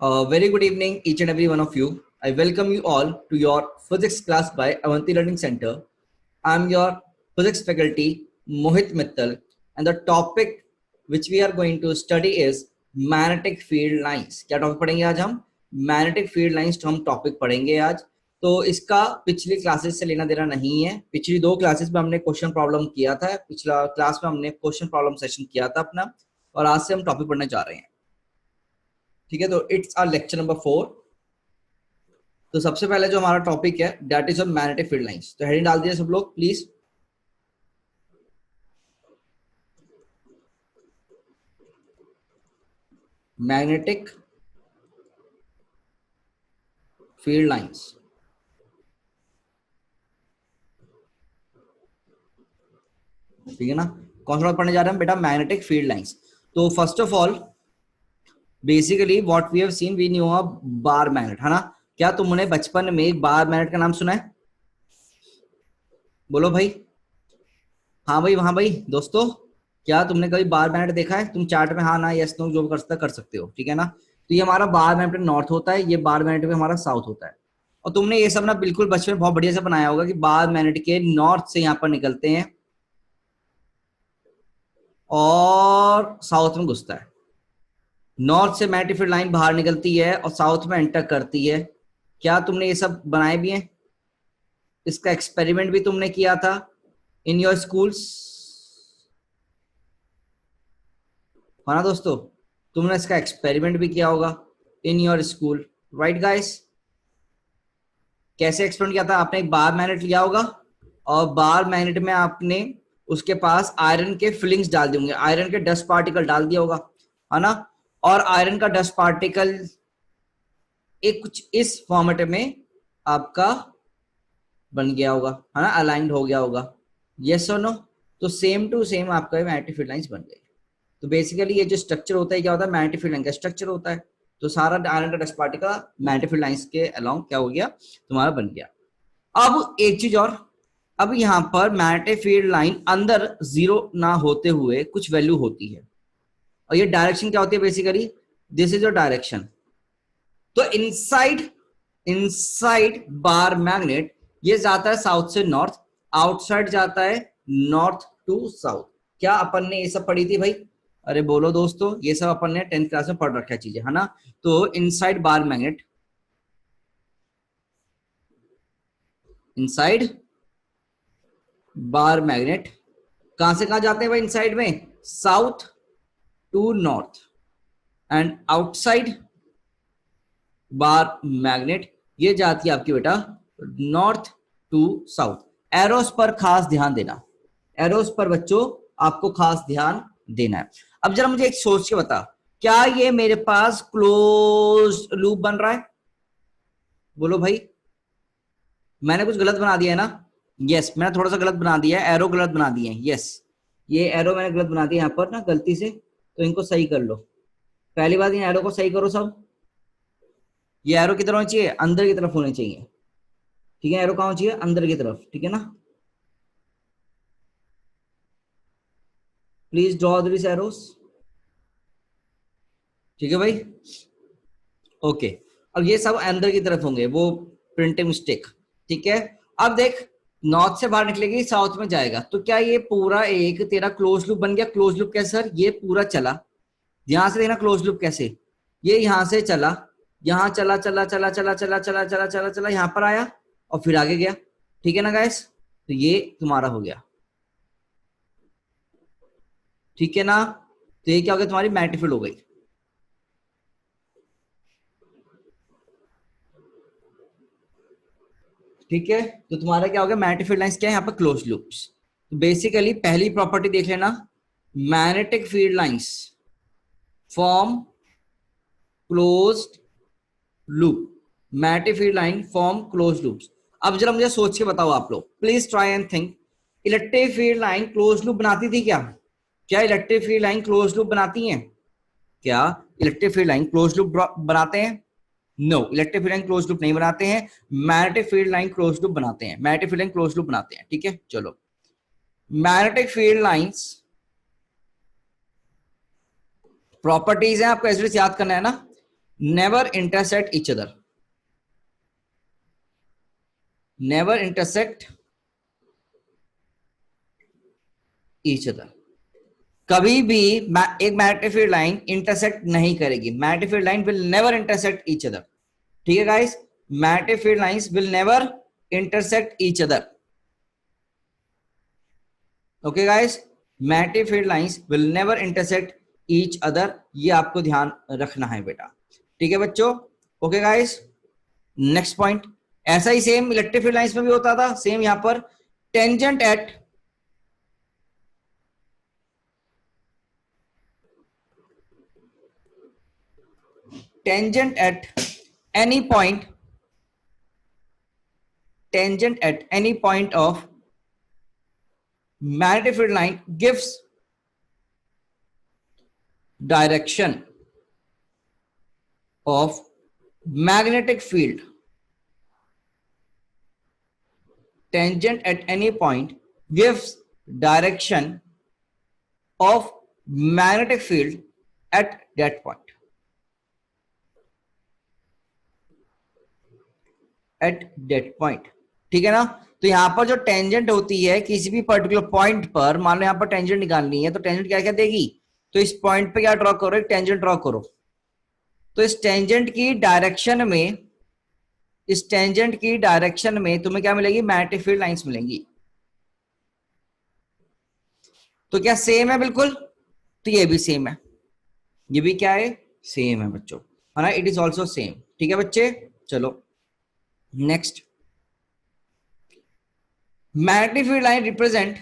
Very good evening, each and every one of you. I welcome you all to your physics class by Avanti Learning Center. I'm your physics faculty, Mohit Mittal, and the topic which we are going to study is magnetic field lines. क्या topic पढ़ेंगे आज हम? Magnetic field lines तो हम topic पढ़ेंगे आज. तो इसका पिछली क्लासेस से लेना देना नहीं है. पिछली दो क्लासेस में हमने क्वेश्चन प्रॉब्लम किया था, पिछला क्लास में हमने क्वेश्चन प्रॉब्लम सेशन किया था अपना, और आज से हम टॉपिक पढ़ने जा रहे हैं. ठीक है, तो इट्स आवर लेक्चर नंबर 4. तो सबसे पहले जो हमारा टॉपिक है that is on magnetic field lines. तो हेडिंग डाल दीजिए सब लोग प्लीज. Magnetic field lines. ठीक है ना. कौन सा पढ़ने जा रहे हैं बेटा? Magnetic field lines. तो first of all basically what we have seen, we knew a bar magnet, है ना. क्या तुमने बचपन में बार मैग्नेट का नाम सुना है? बोलो भाई. हाँ भाई, वहां भाई दोस्तों, क्या तुमने कभी बार मैग्नेट देखा है? तुम चार्ट में हाँ ना यस नो जो भी कर सकते हो. ठीक है ना. तो ये हमारा बार मैग्नेट नॉर्थ होता है, ये बार मैग्नेट में हमारा साउथ होता है. और तुमने ये सब ना बिल्कुल बचपन में बहुत बढ़िया से बनाया होगा कि बार मैग्नेट के नॉर्थ से यहाँ पर निकलते हैं और साउथ में घुसता है. नॉर्थ से मैग्नेटिक फील्ड लाइन बाहर निकलती है और साउथ में एंटर करती है. क्या तुमने ये सब बनाए भी हैं? इसका एक्सपेरिमेंट भी तुमने किया था इन योर स्कूल्स, है ना दोस्तों. तुमने इसका एक्सपेरिमेंट भी किया होगा in your school, right guys. कैसे एक्सपेरिमेंट किया था? आपने एक बार मैग्नेट लिया होगा और बार मैग्नेट में आपने उसके पास आयरन के फिलिंग्स डाल दिए होंगे, आयरन के डस्ट पार्टिकल डाल दिया होगा, है ना. और आयरन का डस्ट पार्टिकल एक कुछ इस फॉर्मेट में आपका बन गया होगा, है ना, अलाइंड हो गया होगा. यस और नो. तो सेम टू सेम आपका मैग्नेटिक फील्ड लाइंस बन गई. तो बेसिकली ये जो स्ट्रक्चर होता है क्या होता है? मैग्नेटिक फील्ड लाइन का स्ट्रक्चर होता है. तो सारा आयरन का dust particle magnetic field lines के अलोंग क्या हो गया? तुम्हारा बन गया. अब एक चीज और, अब यहाँ पर मैग्नेटिक फील्ड लाइन अंदर जीरो ना होते हुए कुछ वैल्यू होती है, और ये डायरेक्शन क्या होती है? Basically this is your direction. तो इनसाइड बार मैग्नेट ये जाता है साउथ से नॉर्थ, आउटसाइड जाता है नॉर्थ टू साउथ. क्या अपन ने ये सब पढ़ी थी भाई? अरे बोलो दोस्तों, ये सब अपन ने 10th क्लास में पढ़ रखा है चीजें, है ना. तो inside bar magnet, inside bar magnet कहां से कहां जाते हैं भाई? इनसाइड में south to north, and outside bar magnet ये जाती है आपकी बेटा नॉर्थ टू साउथ. एरोस पर खास ध्यान देना, एरोस पर बच्चों आपको खास ध्यान देना है. अब जरा मुझे एक सोच के बता, क्या ये मेरे पास क्लोज लूप बन रहा है? बोलो भाई. मैंने कुछ गलत बना दिया है ना? यस, मैंने थोड़ा सा गलत बना दिया है, एरो गलत बना दिए हैं. यस, ये एरो मैंने गलत बना दिया यहाँ पर ना गलती से, तो इनको सही कर लो. पहली बात, इन एरो को सही करो सब. ये एरो की तरफ होनी चाहिए, अंदर की तरफ होने चाहिए. ठीक है, एरो कहाँ होनी चाहिए? अंदर की तरफ. ठीक है ना. Please draw this arrows. ठीक है भाई, ओके. अब ये सब अंदर की तरफ होंगे, वो प्रिंटिंग मिस्टेक. ठीक है. अब देख, नॉर्थ से बाहर निकलेगी साउथ में जाएगा, तो क्या ये पूरा एक तेरा क्लोज लूप बन गया? क्लोज लूप कैसे सर? ये पूरा चला, ध्यान से देखना क्लोज लूप कैसे. ये यहां से चला, यहां चला चला चला चला चला चला चला चला चला यहां पर आया और फिर आगे गया. ठीक है ना गाइस. तो ये तुम्हारा हो गया. ठीक है ना. तो ये क्या हो गया? तुम्हारी मैग्नेटिक फील्ड हो गई. ठीक है. तो तुम्हारा क्या हो गया? मैग्नेटिक फील्ड लाइंस क्या है यहाँ पर? Close loops. तो बेसिकली पहली प्रॉपर्टी देख लेना, magnetic field lines form closed loop. Magnetic field line form close loops. अब जरा मुझे सोच के बताओ आप लोग, please try and think. Electric field line close loop बनाती थी क्या? क्या electric field line close loop बनाती हैं? क्या electric field line close loop बनाते हैं? No, electric field line close loop नहीं बनाते हैं. Magnetic field line close loop बनाते हैं, magnetic field line close loop बनाते हैं. ठीक है, चलो. मैग्नेटिक फील्ड लाइंस प्रॉपर्टीज है, आपको एसडीएस याद करना है ना. never intersect each other, never intersect each other. कभी भी एक मैग्नेटिक फील्ड लाइन इंटरसेक्ट नहीं करेगी. Magnetic field line will never intersect each other. ठीक है guys, magnetic field lines will never intersect each other. Okay guys, magnetic field lines will never intersect each other. ये आपको ध्यान रखना है बेटा. ठीक है बच्चों. Okay guys, next point. ऐसा ही सेम इलेक्ट्रिक फील्ड लाइंस में भी होता था. सेम यहां पर tangent at any point, tangent at any point of magnetic field line gives direction of magnetic field. Tangent at any point gives direction of magnetic field at that point. At that point. ठीक है ना. तो यहां पर जो tangent होती है किसी भी पर्टिकुलर पॉइंट पर, मान लो यहां पर टेंजेंट निकालनी है, तो टेंजेंट क्या क्या देगी. तो इस पॉइंट पे क्या ड्रॉ करो, एक टेंजेंट ड्रॉ करो. तो इस टेंजेंट की डायरेक्शन में, इस टेंजेंट की डायरेक्शन में तुम्हें क्या मिलेगी, मैग्नेटिक फील्ड लाइंस मिलेंगी. तो क्या सेम है बिल्कुल. तो ये भी सेम है, ये भी क्या है, सेम है बच्चों, है ना. It is also same. ठीक है बच्चे. चलो next. Magnetic field line represent,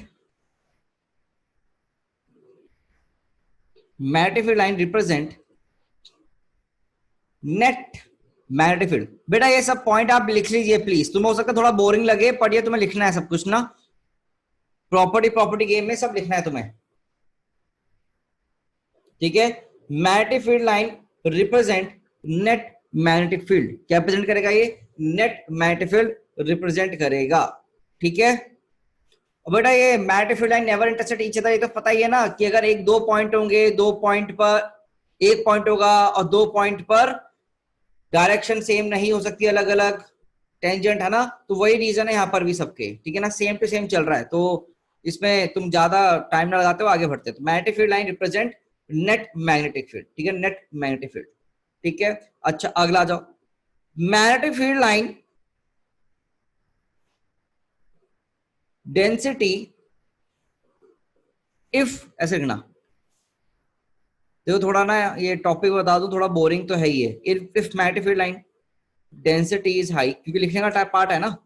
magnetic field line represent net magnetic field. बेटा ये सब पॉइंट आप लिख लीजिए प्लीज. तुम्हें हो सकता है थोड़ा बोरिंग लगे, पर ये तुम्हें लिखना है सब कुछ ना. प्रॉपर्टी गेम में सब लिखना है तुम्हें. ठीक है. Magnetic field line represent net magnetic field. क्या रिप्रेजेंट करेगा ये, नेट मैग्नेटिक फील्ड रिप्रेजेंट करेगा. ठीक है. और बेटा ये magnetic field line never intersect each other, ये तो पता ही है ना कि अगर एक दो पॉइंट होंगे, दो पॉइंट पर एक पॉइंट होगा और दो पॉइंट पर डायरेक्शन सेम नहीं हो सकती, अलग अलग टेंजेंट, है ना. तो वही रीजन है यहाँ पर भी सबके. ठीक है ना, सेम टू सेम चल रहा है, तो इसमें तुम ज्यादा टाइम ना लगाते हो, आगे बढ़ते हो. तो magnetic field line represent net magnetic field. ठीक है, नेट मैग्नेटिक फील्ड. ठीक है. अच्छा अगला आ जाओ. Magnetic field line density if, ऐसे लिखना. देखो थोड़ा ना ये टॉपिक बता दो, थोड़ा बोरिंग तो है ही है. If magnetic field line density is high, क्योंकि लिखने का टाइप पार्ट है ना,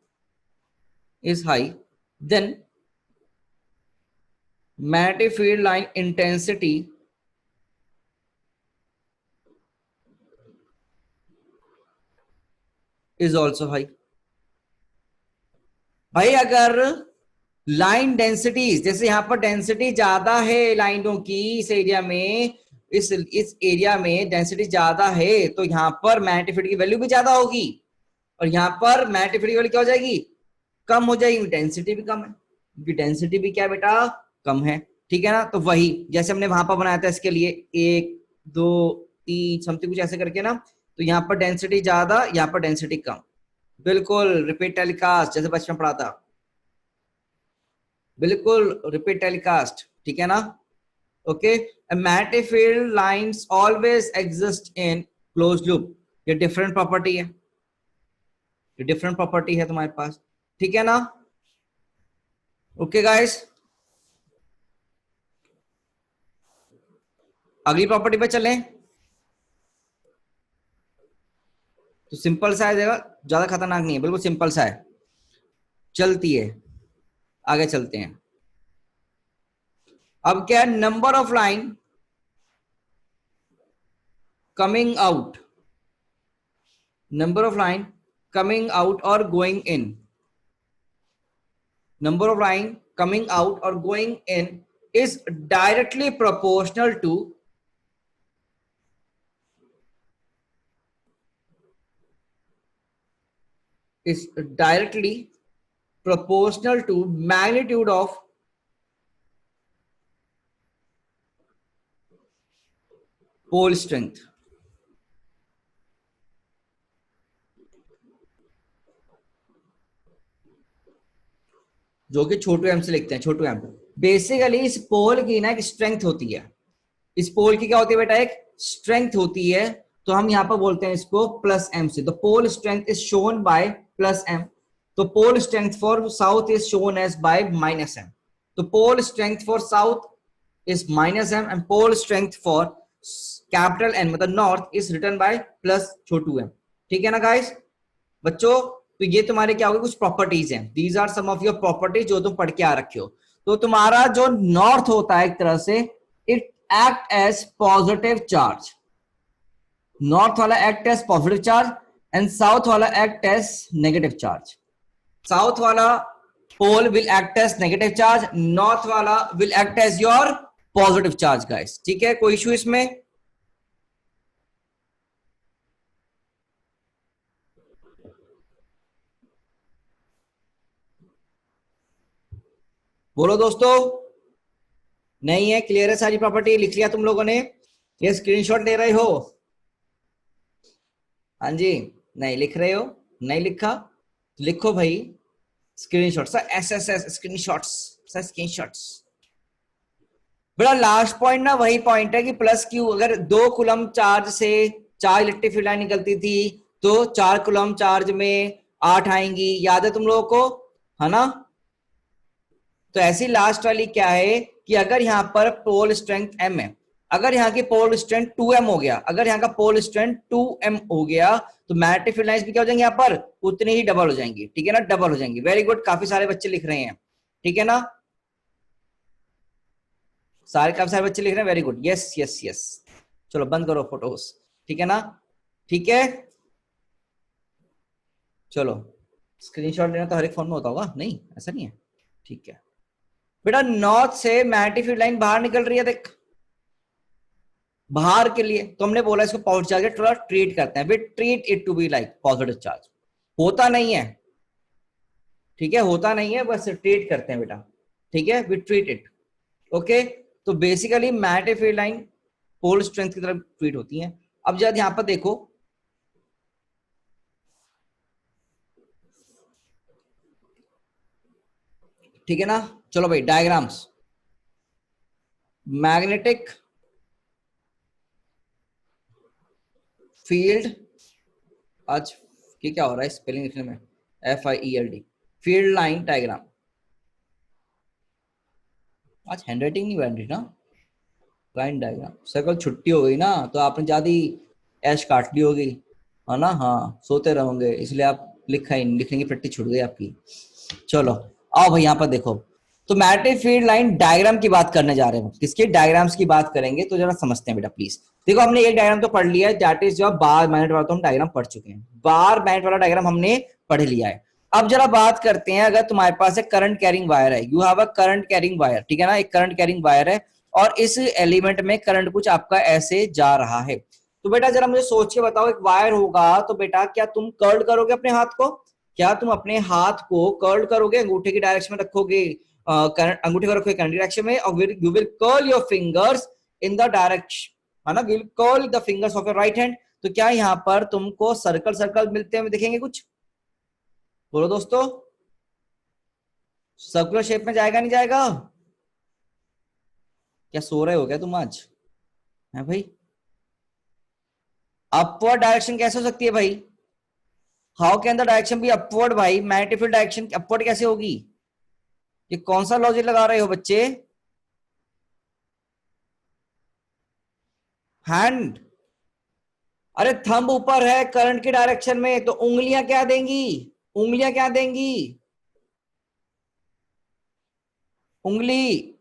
is high, then magnetic field line intensity is also high. भाई अगर लाइन डेंसिटीज, जैसे यहां पर डेंसिटी ज्यादा है लाइनों की इस एरिया में, इस एरिया में डेंसिटी ज्यादा है, तो यहां पर मैग्नेटिक फील्ड की वैल्यू भी ज्यादा होगी, और यहां पर मैग्नेटिक फील्ड की वैल्यू क्या हो जाएगी, कम हो जाएगी. डेंसिटी भी कम है, क्योंकि डेंसिटी भी क्या है बेटा, कम है. ठीक है ना. तो वही जैसे हमने वहां पर बनाया था इसके लिए, एक दो तीन समथिंग कुछ ऐसे करके ना. तो यहाँ पर डेंसिटी ज्यादा, यहाँ पर डेंसिटी कम. बिल्कुल रिपीट टेलीकास्ट जैसे बचपन पढ़ा था, बिल्कुल रिपीट टेलीकास्ट. ठीक है ना. Okay. Magnetic field lines always exist in close loop. ये डिफरेंट प्रॉपर्टी है, ये डिफरेंट प्रॉपर्टी है तुम्हारे पास. ठीक है ना. ओके गाइस, अगली प्रॉपर्टी पे चलें. तो सिंपल सा है, ज्यादा खतरनाक नहीं है, बिल्कुल सिंपल सा है, चलती है. आगे चलते हैं. अब क्या है, number of line coming out, number of line coming out और going in, number of line coming out or going in is directly proportional to magnitude of pole strength. जो कि छोटू एम से लिखते हैं, छोटू एम। बेसिकली इस पोल की ना एक स्ट्रेंथ होती है, इस पोल की क्या होती है बेटा, एक स्ट्रेंथ होती है, तो हम यहाँ पर बोलते हैं इसको प्लस एम से। The pole strength is shown by plus M, तो pole strength for south is shown as by minus M. तो pole strength for south is minus M and pole strength for capital N मतलब north is return by plus छोटू M. ठीक है ना guys बच्चों, तो ये तुम्हारे क्या होगी, कुछ प्रॉपर्टीज हैं, these are some of your properties जो तुम पढ़ के आ रखे हो। तो तुम्हारा जो नॉर्थ होता है एक तरह से, it act as positive charge, north वाला act as positive charge and south वाला act as negative charge. South वाला pole will act as negative charge, north वाला will act as your positive charge guys. ठीक है, कोई issue इसमें? बोलो दोस्तों, नहीं है? क्लियर है? सारी प्रॉपर्टी लिख लिया तुम लोगों ने? ये स्क्रीनशॉट ले रहे हो? हाँ जी, नहीं लिख रहे हो? नहीं लिखा तो लिखो भाई screenshot, sir S S S screenshots, sir screenshots. बड़ा लास्ट पॉइंट ना वही पॉइंट है कि प्लस क्यू, अगर 2 कूलम चार्ज से 4 इलेक्ट्रिक फील्ड लाइन निकलती थी तो 4 कूलम चार्ज में 8 आएंगी, याद है तुम लोगों को, है ना? तो ऐसी लास्ट वाली क्या है कि अगर यहाँ पर पोल स्ट्रेंथ m है, अगर यहाँ की पोल स्ट्रेंथ 2m हो गया, अगर यहाँ का पोल स्ट्रेंथ 2m हो गया तो मैग्नेटिक फील्ड लाइंस भी क्या हो जाएंगे यहाँ पर, उतनी ही डबल हो जाएंगी। ठीक है ना, डबल हो जाएंगी। वेरी गुड, काफी सारे बच्चे लिख रहे हैं। ठीक है ना, काफी सारे बच्चे लिख रहे हैं। Very good, yes yes yes. चलो बंद करो फोटोज। ठीक है ना, ठीक है। चलो, स्क्रीनशॉट लेना तो हर एक फोन में होता होगा, नहीं ऐसा नहीं है? ठीक है बेटा, नॉर्थ से मैग्नेटिक फील्ड लाइन बाहर निकल रही है, देख बाहर के लिए, तो हमने बोला इसको पॉजिटिव चार्ज थोड़ा ट्रीट करते हैं, we treat it to be like positive charge. होता नहीं है, ठीक है, होता नहीं है, बस ट्रीट करते हैं बेटा। ठीक है, वी ट्रीट इट। ओके, तो basically magnetic field line pole strength की तरफ ट्रीट होती है। अब जब यहां पर देखो, ठीक है ना, चलो भाई डायग्राम्स। मैग्नेटिक फील्ड, आज ये क्या हो रहा है स्पेलिंग लिखने में, FIELD, फील्ड लाइन डायग्राम। आज हैंडराइटिंग नहीं बन रही ना, लाइन डायग्राम। सर कल छुट्टी हो गई ना तो आपने ज्यादा ऐश काट ली होगी, है ना? हाँ, सोते रहोगे इसलिए आप लिखा ही नहीं, लिखने की प्रैक्टिस छूट गई आपकी। चलो आओ भाई यहाँ पर देखो, तो मैग्नेटिक फील्ड लाइन डायग्राम की बात करने जा रहे हैं, किसके डायग्राम्स की बात करेंगे, तो जरा समझते हैं बेटा प्लीज। देखो हमने एक डायग्राम तो पढ़ लिया है, दैट इज जो बार मैग्नेट वाला, तो हम डायग्राम पढ़ चुके हैं, बार मैग्नेट वाला डायग्राम हमने पढ़ लिया है। अब जरा बात करते हैं, अगर तुम्हारे पास एक करंट कैरिंग वायर है, you have a current carrying wire, ठीक है ना, एक करंट कैरिंग वायर है और इस एलिमेंट में करंट कुछ आपका ऐसे जा रहा है, तो बेटा जरा मुझे सोच के बताओ, एक वायर होगा तो बेटा क्या तुम कर्ल करोगे अपने हाथ को? क्या तुम अपने हाथ को कर्ल करोगे, अंगूठे की डायरेक्शन में रखोगे, अंगूठे को रखोगे करंट डायरेक्शन में, और you will curl your fingers in the direction, है ना, will curl the fingers of your right hand. तो क्या यहाँ पर तुमको सर्कल सर्कल मिलते हुए दिखेंगे कुछ? बोलो दोस्तों, सर्कुलर शेप में जाएगा नहीं जाएगा? क्या सो रहे हो क्या तुम आज, है भाई? अपवर्ड डायरेक्शन कैसे हो सकती है भाई? How can the direction be upward भाई? मैग्नेटिक फील्ड डायरेक्शन अपवर्ड कैसे होगी? ये कौन सा लॉजिक लगा रहे हो बच्चे? हैंड, अरे थंब ऊपर है करंट की डायरेक्शन में, तो उंगलियां क्या देंगी? उंगलियां क्या देंगी? उंगली,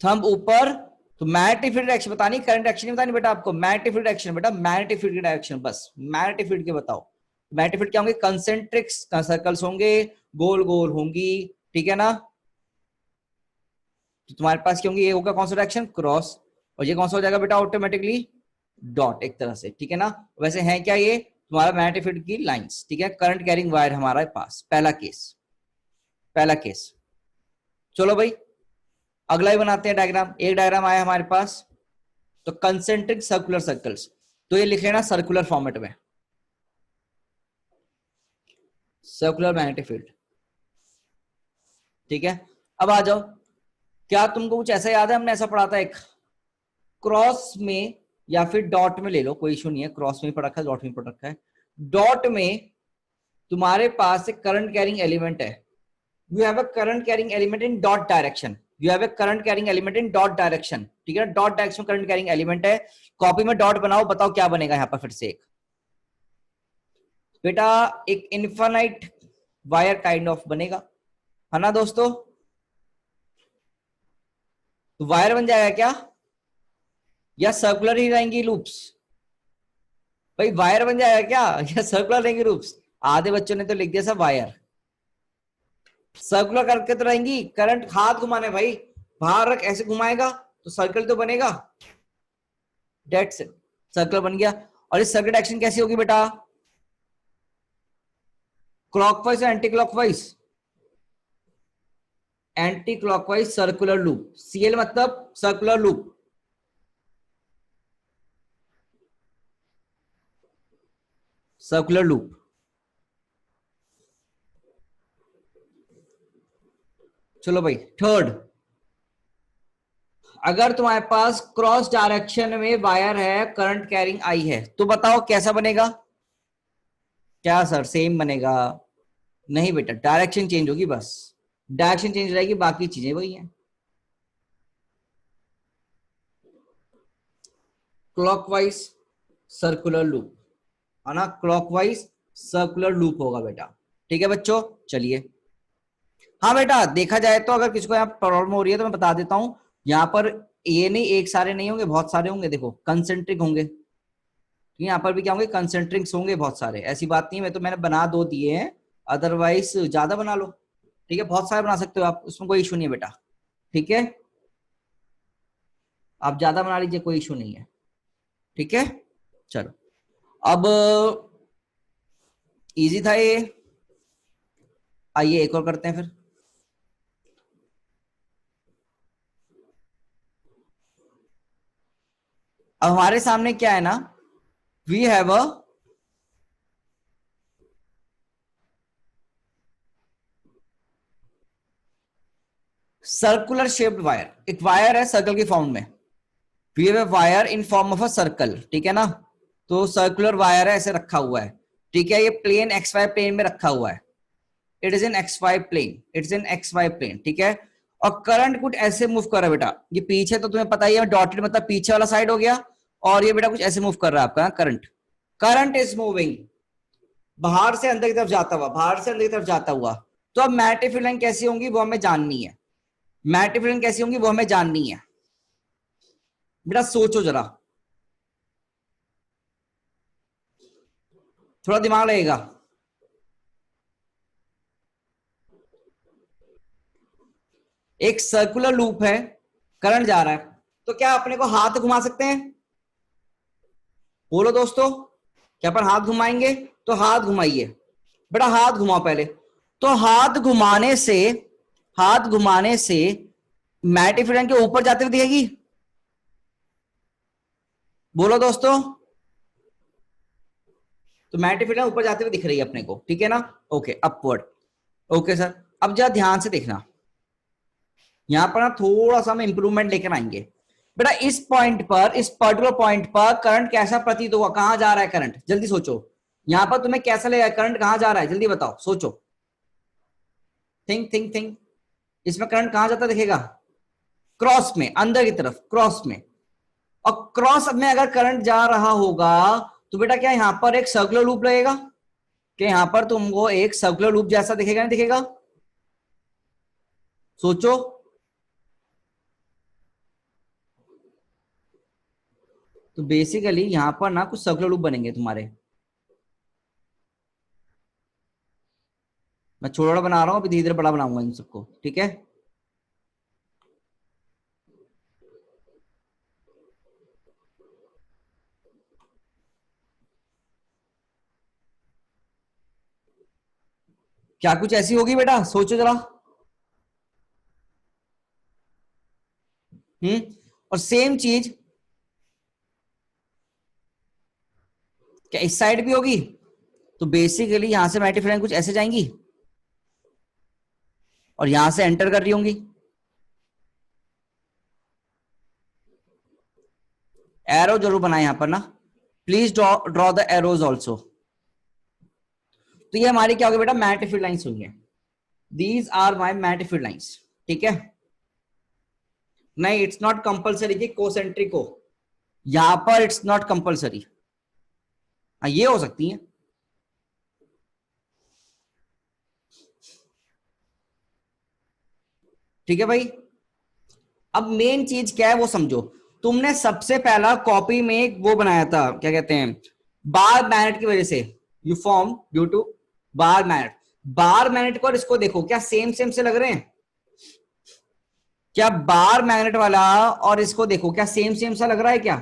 थंब ऊपर, तो मैग्नेटिक फील्ड डायरेक्शन बतानी, करंट डायरेक्शन नहीं बतानी बेटा आपको, मैग्नेटिक फील्ड डायरेक्शन बेटा, मैग्नेटिक फील्ड की डायरेक्शन, बस मैग्नेटिक फील्ड के बताओ। मैग्नेटिक फील्ड क्या होंगे? कंसेंट्रिक सर्कल्स होंगे, गोल गोल होंगी, ठीक है ना। तो तुम्हारे पास क्या होंगे, ये होगा कौन सा डायरेक्शन? क्रॉस, और ये कौन सा हो जाएगा बेटा ऑटोमेटिकली? डॉट, एक तरह से, ठीक है ना। वैसे है क्या ये तुम्हारा मैग्नेटिक फील्ड की लाइंस, ठीक है, करंट कैरिंग वायर हमारे पास, पहला केस, पहला केस। चलो भाई अगला ही बनाते हैं डायग्राम, एक डायग्राम आया हमारे पास, तो कंसेंट्रिक सर्कुलर सर्कल्स, तो ये लिख लेना सर्कुलर फॉर्मेट में, सर्कुलर मैग्नेटिक फील्ड। ठीक है, अब आ जाओ, क्या तुमको कुछ ऐसा याद है, हमने ऐसा पढ़ा था एक, क्रॉस में या फिर डॉट में ले लो, कोई इशू नहीं है, क्रॉस में पढ़ रखा है, डॉट में पढ़ रखा है। डॉट में तुम्हारे पास एक करंट कैरिंग एलिमेंट है, you have a current carrying element in dot direction, you have a current carrying element in dot direction. ठीक है, dot direction current carrying element है, कॉपी में डॉट बनाओ, बताओ क्या बनेगा यहां पर फिर से एक, बेटा एक इनफाइनाइट वायर काइंड ऑफ बनेगा, है ना दोस्तों? तो वायर बन जाएगा क्या, या सर्कुलर ही रहेंगी लूप्स? भाई वायर बन जाएगा क्या या सर्कुलर रहेंगी लूप्स? आधे बच्चों ने तो लिख दिया सब वायर, सर्कुलर करके तो रहेंगी, करंट हाथ घुमाने भाई, बाहर रख ऐसे घुमाएगा तो सर्कल तो बनेगा, डेट्स सर्कल बन गया। और इस सर्किट एक्शन कैसी होगी बेटा, क्लॉकवाइज या anti clockwise? Anti clockwise circular loop, CL मतलब सर्कुलर लूप। सर्कुलर लूप, चलो भाई थर्ड, अगर तुम्हारे पास क्रॉस डायरेक्शन में वायर है, करंट कैरिंग आई है, तो बताओ कैसा बनेगा? क्या सर सेम बनेगा? नहीं बेटा, डायरेक्शन चेंज होगी, बस डायरेक्शन चेंज रहेगी, बाकी चीजें वही हैं। क्लॉकवाइज सर्कुलर लूप, है ना, क्लॉकवाइज सर्कुलर लूप होगा बेटा। ठीक है बच्चों, चलिए। हाँ बेटा, देखा जाए तो अगर किसी को यहाँ प्रॉब्लम हो रही है तो मैं बता देता हूँ, यहाँ पर ये नहीं, एक सारे नहीं होंगे, बहुत सारे होंगे, देखो कंसेंट्रिक होंगे, यहाँ पर भी क्या होंगे, कंसेंट्रिक्स होंगे बहुत सारे, ऐसी बात नहीं है, मैं तो मैंने बना दो दिए हैं, अदरवाइज ज्यादा बना लो। ठीक है, बहुत सारे बना सकते हो आप, उसमें कोई इशू नहीं है बेटा। ठीक है, आप ज्यादा बना लीजिए, कोई इशू नहीं है। ठीक है, चलो अब इजी था ये, आइए एक और करते हैं फिर। अब हमारे सामने क्या है ना, we have a circular shaped wire, एक वायर है सर्कल की फॉर्म में, we have a wire in form of a circle, ठीक है ना, तो सर्कुलर वायर है, ऐसे रखा हुआ है। ठीक है, ये प्लेन एक्स वाई प्लेन में रखा हुआ है, it is in X Y plane, it's in X Y plane. ठीक है, और करंट कुछ ऐसे मूव कर रहा है बेटा, ये पीछे तो तुम्हें पता ही है, डॉटेड मतलब पीछे वाला साइड हो गया, और ये बेटा कुछ ऐसे मूव कर रहा है आपका करंट, करंट इज मूविंग बाहर से अंदर की तरफ जाता हुआ, बाहर से अंदर की तरफ जाता हुआ। तो अब मैग्नेटिक फील्ड लाइन कैसी होंगी वो हमें जाननी है, मैग्नेटिक फील्ड लाइन कैसी होंगी वो हमें जाननी है, बेटा सोचो जरा, थोड़ा दिमाग लगेगा। एक सर्कुलर लूप है, करंट जा रहा है, तो क्या अपने को हाथ घुमा सकते हैं? बोलो दोस्तों, क्या अपन हाथ घुमाएंगे? तो हाथ घुमाइए बेटा, हाथ घुमाओ पहले, तो हाथ घुमाने से, हाथ घुमाने से मैग्नेटिक फील्ड के ऊपर जाते हुए दिखेगी? बोलो दोस्तों, तो मैग्नेटिक फील्ड ऊपर जाते हुए दिख रही है अपने को, ठीक है ना, ओके अपवर्ड। ओके सर, अब जरा ध्यान से देखना, यहां पर ना थोड़ा सा हम इंप्रूवमेंट लेकर आएंगे बेटा, इस पॉइंट पर, इस पर्टिकुलर पॉइंट पर करंट कैसा प्रतीत होगा, कहां जा रहा है करंट, जल्दी सोचो, यहां पर तुम्हें कैसा लगेगा, करंट कहां जा रहा है, जल्दी बताओ, सोचो, थिंक थिंक थिंक, इसमें करंट कहां जाता दिखेगा? क्रॉस में, अंदर की तरफ क्रॉस में, और क्रॉस में अगर करंट जा रहा होगा तो बेटा क्या यहां पर एक सर्कुलर लूप लगेगा, कि यहां पर तुमको एक सर्कुलर लूप जैसा दिखेगा, नहीं दिखेगा? सोचो, तो बेसिकली यहां पर ना कुछ सर्कुलर लूप बनेंगे तुम्हारे, मैं छोटा बना रहा हूं, अभी धीरे धीरे बड़ा बनाऊंगा इन सबको, ठीक है। क्या कुछ ऐसी होगी बेटा, सोचो जरा। और सेम चीज, क्या इस साइड भी होगी? तो बेसिकली यहां से मैग्नेटिक फील्ड कुछ ऐसे जाएंगी और यहां से एंटर कर रही होंगी। एरो जरूर बनाए यहां पर ना, please draw the arrows also. तो ये हमारी क्या होगी बेटा, मैग्नेटिक फील्ड लाइंस होंगी। These are my magnetic field lines, ठीक है। नहीं, इट्स नॉट कंपल्सरी कि कोसेंट्रिक हो, यहां पर इट्स नॉट कंपल्सरी। हाँ, ये हो सकती है। ठीक है भाई। अब मेन चीज क्या है वो समझो। तुमने सबसे पहला कॉपी में एक वो बनाया था, क्या कहते हैं, बार मैग्नेट की वजह से, you form due to bar magnet. Bar magnet को और इसको देखो, क्या सेम सेम से लग रहे हैं? क्या बार मैग्नेट वाला और इसको देखो, क्या सेम सेम सा लग रहा है क्या?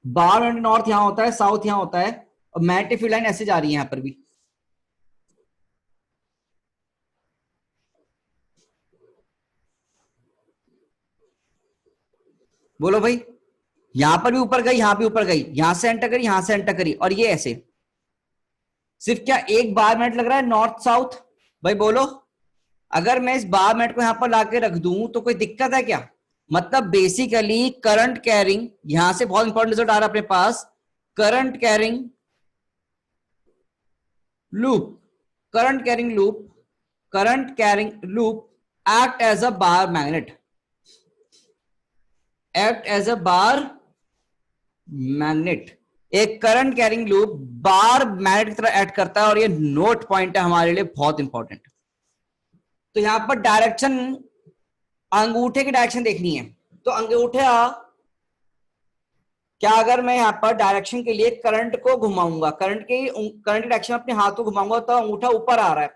बार मैग्नेट नॉर्थ यहां होता है, साउथ यहां होता है, और मैग्नेटिक फील्ड लाइन ऐसे जा रही है यहां पर भी। बोलो भाई। यहां पर भी ऊपर गई, यहां भी ऊपर गई, यहां से एंटर करी, यहां से एंटर करी, और ये ऐसे। सिर्फ क्या एक बार मैट लग रहा है नॉर्थ साउथ? भाई बोलो। अगर मैं इस बार मैट को यहां पर लाके रख दूं तो कोई दिक्कत है क्या? मतलब बेसिकली करंट कैरिंग, यहां से बहुत इंपॉर्टेंट रिजल्ट आ रहा है अपने पास, current carrying loop, current carrying loop, current carrying loop act as a bar magnet, act as a bar magnet. एक current carrying loop bar magnet की तरह एक्ट करता है, और ये नोट पॉइंट है हमारे लिए बहुत इंपॉर्टेंट। तो यहां पर डायरेक्शन, अंगूठे की डायरेक्शन देखनी है। तो अंगूठे क्या, अगर मैं यहां पर डायरेक्शन के लिए करंट को घुमाऊंगा, करंट की डायरेक्शन अपने हाथ को घुमाऊंगा तो अंगूठा ऊपर आ रहा है,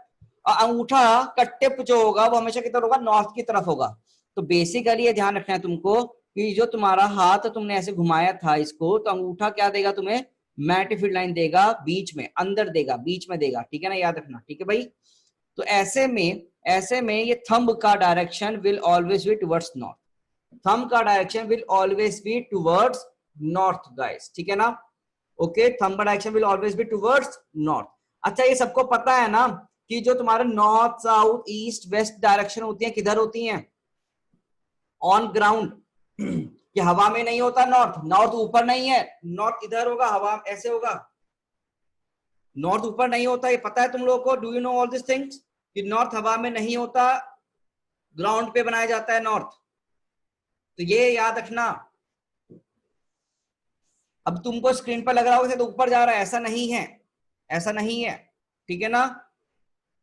और अंगूठा का टिप जो होगा वो हमेशा किधर होगा, नॉर्थ की तरफ होगा। तो बेसिकली ये ध्यान रखना है तुमको कि जो तुम्हारा हाथ तुमने ऐसे घुमाया था इसको, तो अंगूठा क्या देगा तुम्हें, मैग्नेटिक फील्ड लाइन देगा, बीच में, अंदर देगा, बीच में देगा, ठीक है ना, याद रखना, ठीक है भाई। तो ऐसे में ये थंब का direction will always be towards north, thumb का direction will always be towards north guys, ठीक है ना। ओके, थंब का direction will always be towards north. अच्छा, ये सबको पता है ना कि जो तुम्हारे north south east west direction होती है किधर होती हैं, ऑन ग्राउंड। कि हवा में नहीं होता नॉर्थ, नॉर्थ ऊपर नहीं है, नॉर्थ इधर होगा, हवा ऐसे होगा, नॉर्थ ऊपर नहीं होता, ये पता है तुम लोगों को। Do you know all this things कि नॉर्थ हवा में नहीं होता, ग्राउंड पे बनाया जाता है नॉर्थ। तो ये याद रखना। अब तुमको स्क्रीन पर लग रहा होगा तो ऊपर जा रहा है, ऐसा नहीं है, ऐसा नहीं है, ठीक है ना।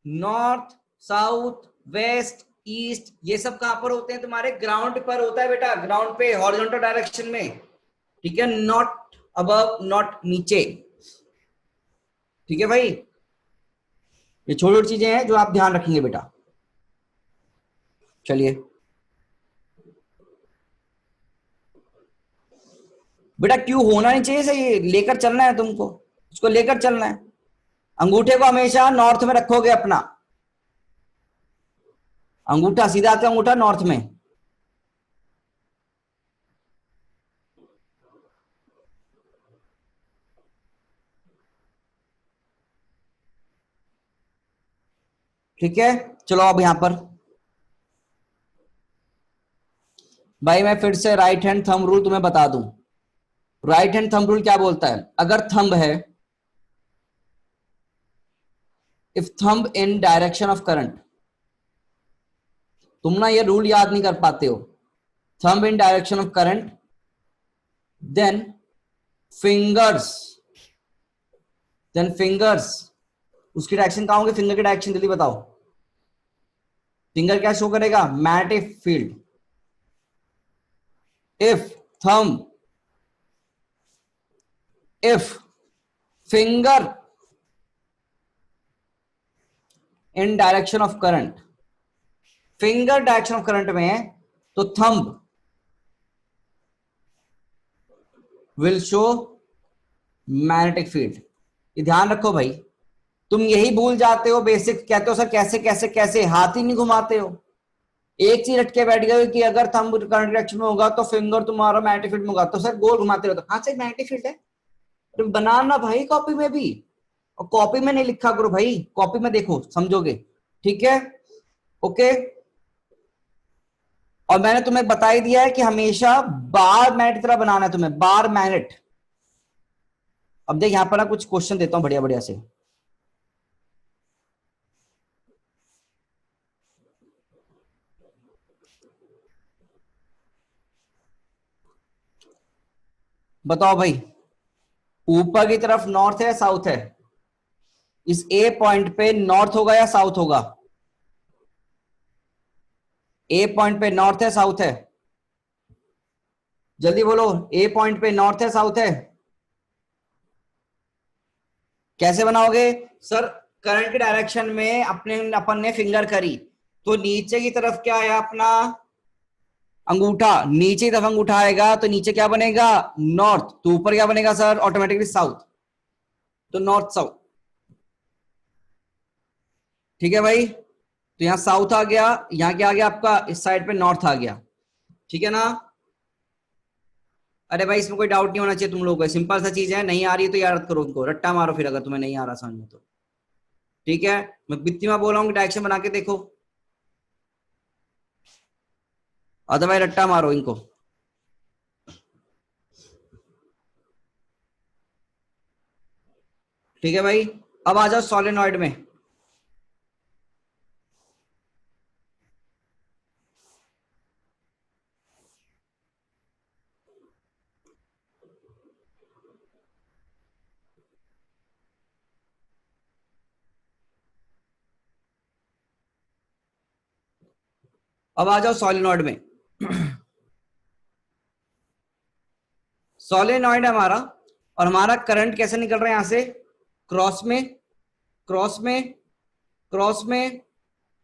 नॉर्थ साउथ वेस्ट ईस्ट ये सब कहां पर होते हैं, तुम्हारे ग्राउंड पर होता है बेटा, ग्राउंड पे हॉरिजॉन्टल डायरेक्शन में, ठीक है, नॉट अबव, नॉट नीचे, ठीक है भाई। ये छोटी छोटी चीजें हैं जो आप ध्यान रखेंगे बेटा। चलिए बेटा, क्यों होना नहीं चाहिए सही, लेकर चलना है तुमको, उसको लेकर चलना है। अंगूठे को हमेशा नॉर्थ में रखोगे अपना, अंगूठा सीधा आता है, अंगूठा नॉर्थ में। ठीक है, चलो अब यहां पर भाई मैं फिर से राइट हैंड थंब रूल तुम्हें बता दूं। राइट हैंड थंब रूल क्या बोलता है, अगर थंब है, if thumb in direction of current, तुम ना ये रूल याद नहीं कर पाते हो, thumb in direction of current, then fingers, then fingers, उसकी डायरेक्शन कहां होगी, फिंगर की डायरेक्शन जल्दी बताओ। फिंगर क्या शो करेगा, magnetic field. If thumb, if finger in direction of current, finger direction of current में है तो thumb will show magnetic field. ये ध्यान रखो भाई, तुम यही भूल जाते हो बेसिक, कहते हो सर कैसे कैसे कैसे, हाथ ही नहीं घुमाते हो। एक चीज रट के बैठ गए कि अगर थंब करंट डायरेक्शन में होगा तो फिंगर तुम्हारा मैग्नेटिक फील्ड में होगा, तो सर गोल घुमाते रहते, हाँ सर मैग्नेटिक फील्ड है। तो बनाना भाई कॉपी में भी, और कॉपी में नहीं लिखा करो भाई, कॉपी में देखो समझोगे, ठीक है। ओके, और मैंने तुम्हें बता ही दिया है कि हमेशा बार मैग्नेट की तरह बनाना है तुम्हें, बार मैग्नेट। अब देख यहां पर ना कुछ क्वेश्चन देता हूं बढ़िया बढ़िया से। बताओ भाई, ऊपर की तरफ नॉर्थ है या साउथ है? इस ए पॉइंट पे नॉर्थ होगा या साउथ होगा? ए पॉइंट पे नॉर्थ है साउथ है? जल्दी बोलो, ए पॉइंट पे नॉर्थ है साउथ है? कैसे बनाओगे? सर करंट की डायरेक्शन में अपने अपन ने फिंगर करी, तो नीचे की तरफ क्या आया अपना अंगूठा, नीचे की तरफ अंगूठा आएगा तो नीचे क्या बनेगा? नॉर्थ। तो ऊपर क्या बनेगा सर? Automatically south. तो नॉर्थ साउथ, ठीक है भाई। तो यहां साउथ आ गया, यहां क्या आ गया आपका, इस साइड पे नॉर्थ आ गया, ठीक है ना। अरे भाई इसमें कोई डाउट नहीं होना चाहिए तुम लोगों को, सिंपल सा चीज है, नहीं आ रही है तो याद करो उनको, रट्टा मारो फिर अगर तुम्हें नहीं आ रहा समझ में तो, ठीक है। मैं कितनी बार बोल रहा हूँ डायरेक्शन बना के देखो, अदरवाइज रट्टा मारो इनको। ठीक है भाई, अब आ जाओ सोलेनॉइड में। अब आ जाओ सोलेनॉइड में। सोलेनॉइड है हमारा, और हमारा करंट कैसे निकल रहा है यहां से? क्रॉस में, क्रॉस में, क्रॉस में,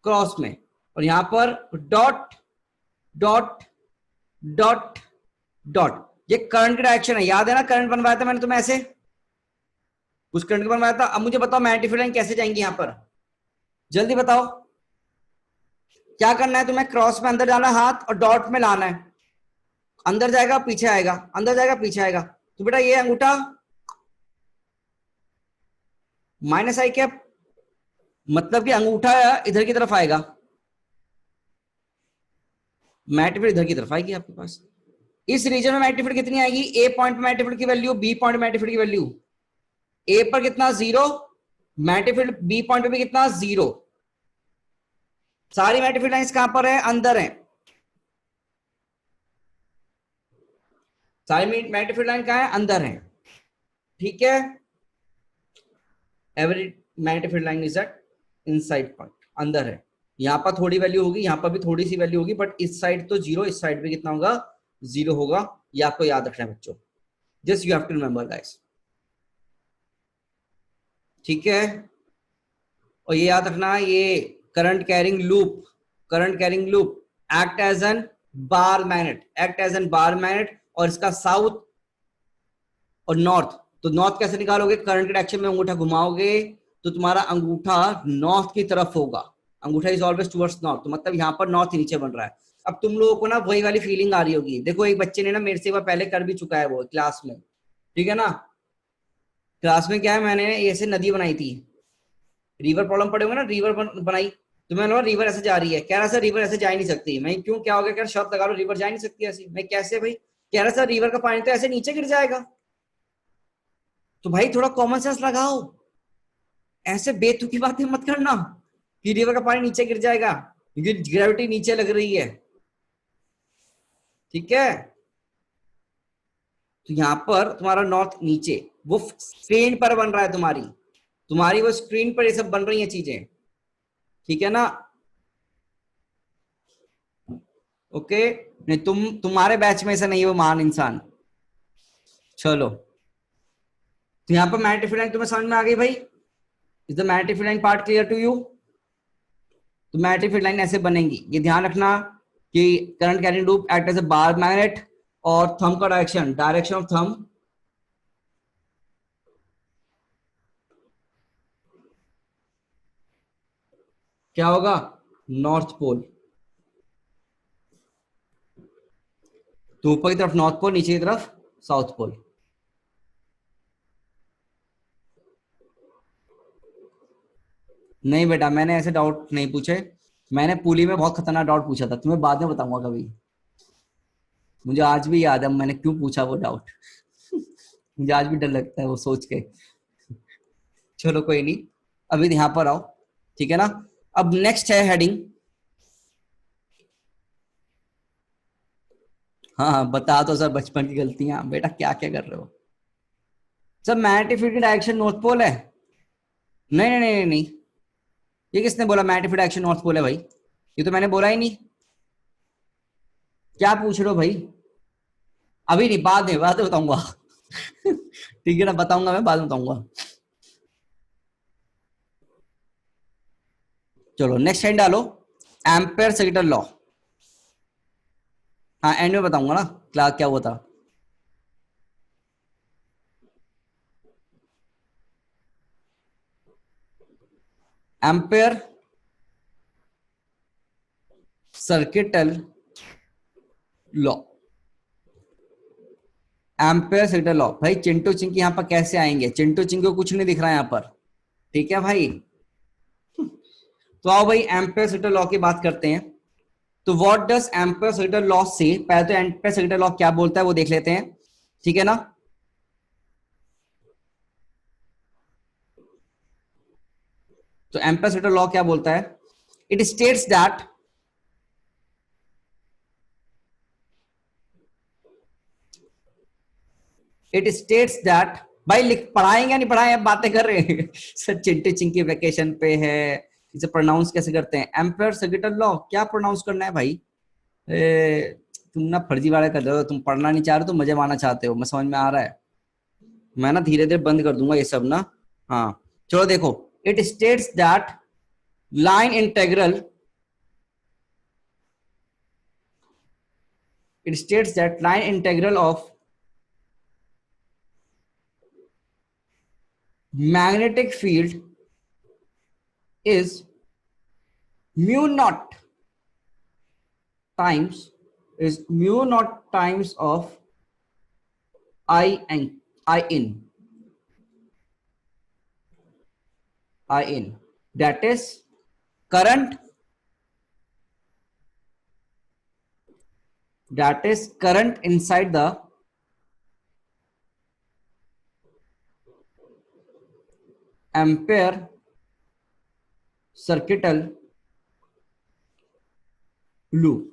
क्रॉस में, और यहां पर डॉट डॉट डॉट डॉट। ये करंट का डायरेक्शन है, याद है ना, करंट बनवाया था मैंने तुम्हें ऐसे, उस करंट को बनवाया था। अब मुझे बताओ मैग्नेटिक फील्ड लाइन कैसे जाएंगी यहां पर, जल्दी बताओ। क्या करना है तुम्हें? क्रॉस में अंदर जाना है हाथ, और डॉट में लाना है, अंदर जाएगा पीछे आएगा, अंदर जाएगा पीछे आएगा। तो बेटा ये अंगूठा माइनस आई कैप, मतलब कि अंगूठा इधर की तरफ आएगा, मैग्नेटिक फील्ड इधर की तरफ आएगी आपके पास। इस रीजन में मैग्नेटिक फील्ड कितनी आएगी? ए पॉइंट में मैग्नेटिक फील्ड की वैल्यू, बी पॉइंट में मैग्नेटिक फील्ड की वैल्यू। ए पर कितना? Zero. Magnetic field B point पे भी कितना? जीरो। सारी मैग्नेटिक फील्ड लाइंस कहां पर है? अंदर है। सारी मैग्नेटिक फील्ड लाइन कहां है? अंदर है, ठीक है। Every magnetic field line is at inside point, अंदर है। यहां पर थोड़ी वैल्यू होगी, यहां पर भी थोड़ी सी वैल्यू होगी, बट इस साइड तो जीरो, इस साइड पे कितना होगा? जीरो होगा। ये आपको याद रखना है बच्चों, just you have to remember guys, ठीक है। और ये याद रखना, ये current carrying loop, current carrying loop act as an bar magnet, act as an bar magnet. और इसका साउथ और नॉर्थ, तो नॉर्थ कैसे निकालोगे? करंट के डायरेक्शन में अंगूठा घुमाओगे तो तुम्हारा अंगूठा नॉर्थ की तरफ होगा, अंगूठा इज ऑलवेज टुवर्ड्स नॉर्थ, तो मतलब यहाँ पर नॉर्थ नीचे बन रहा है। अब तुम लोगों को ना वही वाली फीलिंग आ रही होगी, देखो एक बच्चे ने ना मेरे से पहले कर भी चुका है वो क्लास में, ठीक है ना। क्लास में क्या है, मैंने ऐसे नदी बनाई थी, रिवर प्रॉब्लम पड़े होंगे ना, रिवर बनाई, तो मैंने बोला रिवर ऐसे जा रही है, कह रहा सर रिवर ऐसे जा ही नहीं सकती। मैं क्यों, क्या हो गया? कह रहा शर्त लगा लो, रिवर जा ही नहीं सकती ऐसी। मैं कैसे भाई? कह रहा सर रिवर का पानी तो ऐसे नीचे गिर जाएगा। तो भाई थोड़ा कॉमन सेंस लगाओ, ऐसे बेतुकी बातें मत करना कि रिवर का पानी नीचे गिर जाएगा, क्योंकि ग्रेविटी नीचे लग रही है, ठीक है। तो यहां पर तुम्हारा नॉर्थ नीचे, वो स्क्रीन पर बन रहा है तुम्हारी, तुम्हारी वो स्क्रीन पर ये सब बन रही है चीजें, ठीक है ना। ओके, नहीं तुम्हारे बैच में ऐसा नहीं है वो महान इंसान। चलो, तो यहाँ पर मैग्नेटिक फील्ड लाइन तुम्हें समझ में आ गई भाई? Is the magnetic field line part clear to you? तो मैग्नेटिक फील्ड लाइन ऐसे बनेंगी, ये ध्यान रखना कि current carrying loop act as a bar magnet, और थंब का डायरेक्शन, डायरेक्शन ऑफ थंब क्या होगा? नॉर्थ पोल, तो ऊपर की तरफ नॉर्थ पोल, नीचे की तरफ साउथ पोल। नहीं बेटा, मैंने ऐसे डाउट नहीं पूछे। मैंने पुली में बहुत खतरनाक डाउट पूछा था, तुम्हें बाद में बताऊंगा कभी। मुझे आज भी याद है मैंने क्यों पूछा वो डाउट। मुझे आज भी डर लगता है वो सोच के। चलो कोई नहीं, अभी यहां पर आओ, ठीक है ना। अब नेक्स्ट है हेडिंग। हाँ हाँ बता दो सर, बचपन की गलतियां बेटा, क्या क्या कर रहे हो सर। मैग्नेटिक फील्ड की डायरेक्शन नॉर्थ पोल है। नहीं नहीं नहीं नहीं नहीं, ये किसने बोला magnetic field direction north pole है भाई? ये तो मैंने बोला ही नहीं। क्या पूछ रहे हो भाई? अभी नहीं, बाद में बताऊंगा। ठीक है ना, बताऊंगा, मैं बाद में बताऊंगा। चलो नेक्स्ट हेड डालो, एम्पेयर सर्किटल लॉ। हाँ एंड में बताऊंगा ना क्लास क्या हुआ था। Ampere circuital law, Ampere circuital law. भाई चिंटू चिंकी यहाँ पर कैसे आएंगे? चिंटू चिंकी को कुछ नहीं दिख रहा है यहाँ पर, ठीक है भाई। तो आओ भाई एम्पेयर सर्किटल लॉ की बात करते हैं। तो what does ampere circuital law से, पहले तो एम्पेयर सर्किटल लॉ क्या बोलता है वो देख लेते हैं, ठीक है ना। तो एम्पेयर सर्किटल लॉ क्या बोलता है? It states that it states that भाई लिख पढ़ाएंगे नहीं पढ़ाए, अब बातें कर रहे हैं। सर चिंटू चिंकी वेकेशन पे है, इसे प्रोनाउंस कैसे करते हैं? एम्पेयर सर्किटल लॉ क्या प्रोनाउंस करना है भाई? तुम ना फर्जी वाले कर रहे हो, तुम पढ़ना नहीं चाह रहे हो, तुम मजे मारना चाहते हो, मैं समझ में आ रहा है। मैं ना धीरे धीरे बंद कर दूंगा ये सब ना। हाँ चलो देखो, it states that line integral, it states that line integral of magnetic field is mu naught times of I in, that is current, inside the ampere circuital loop।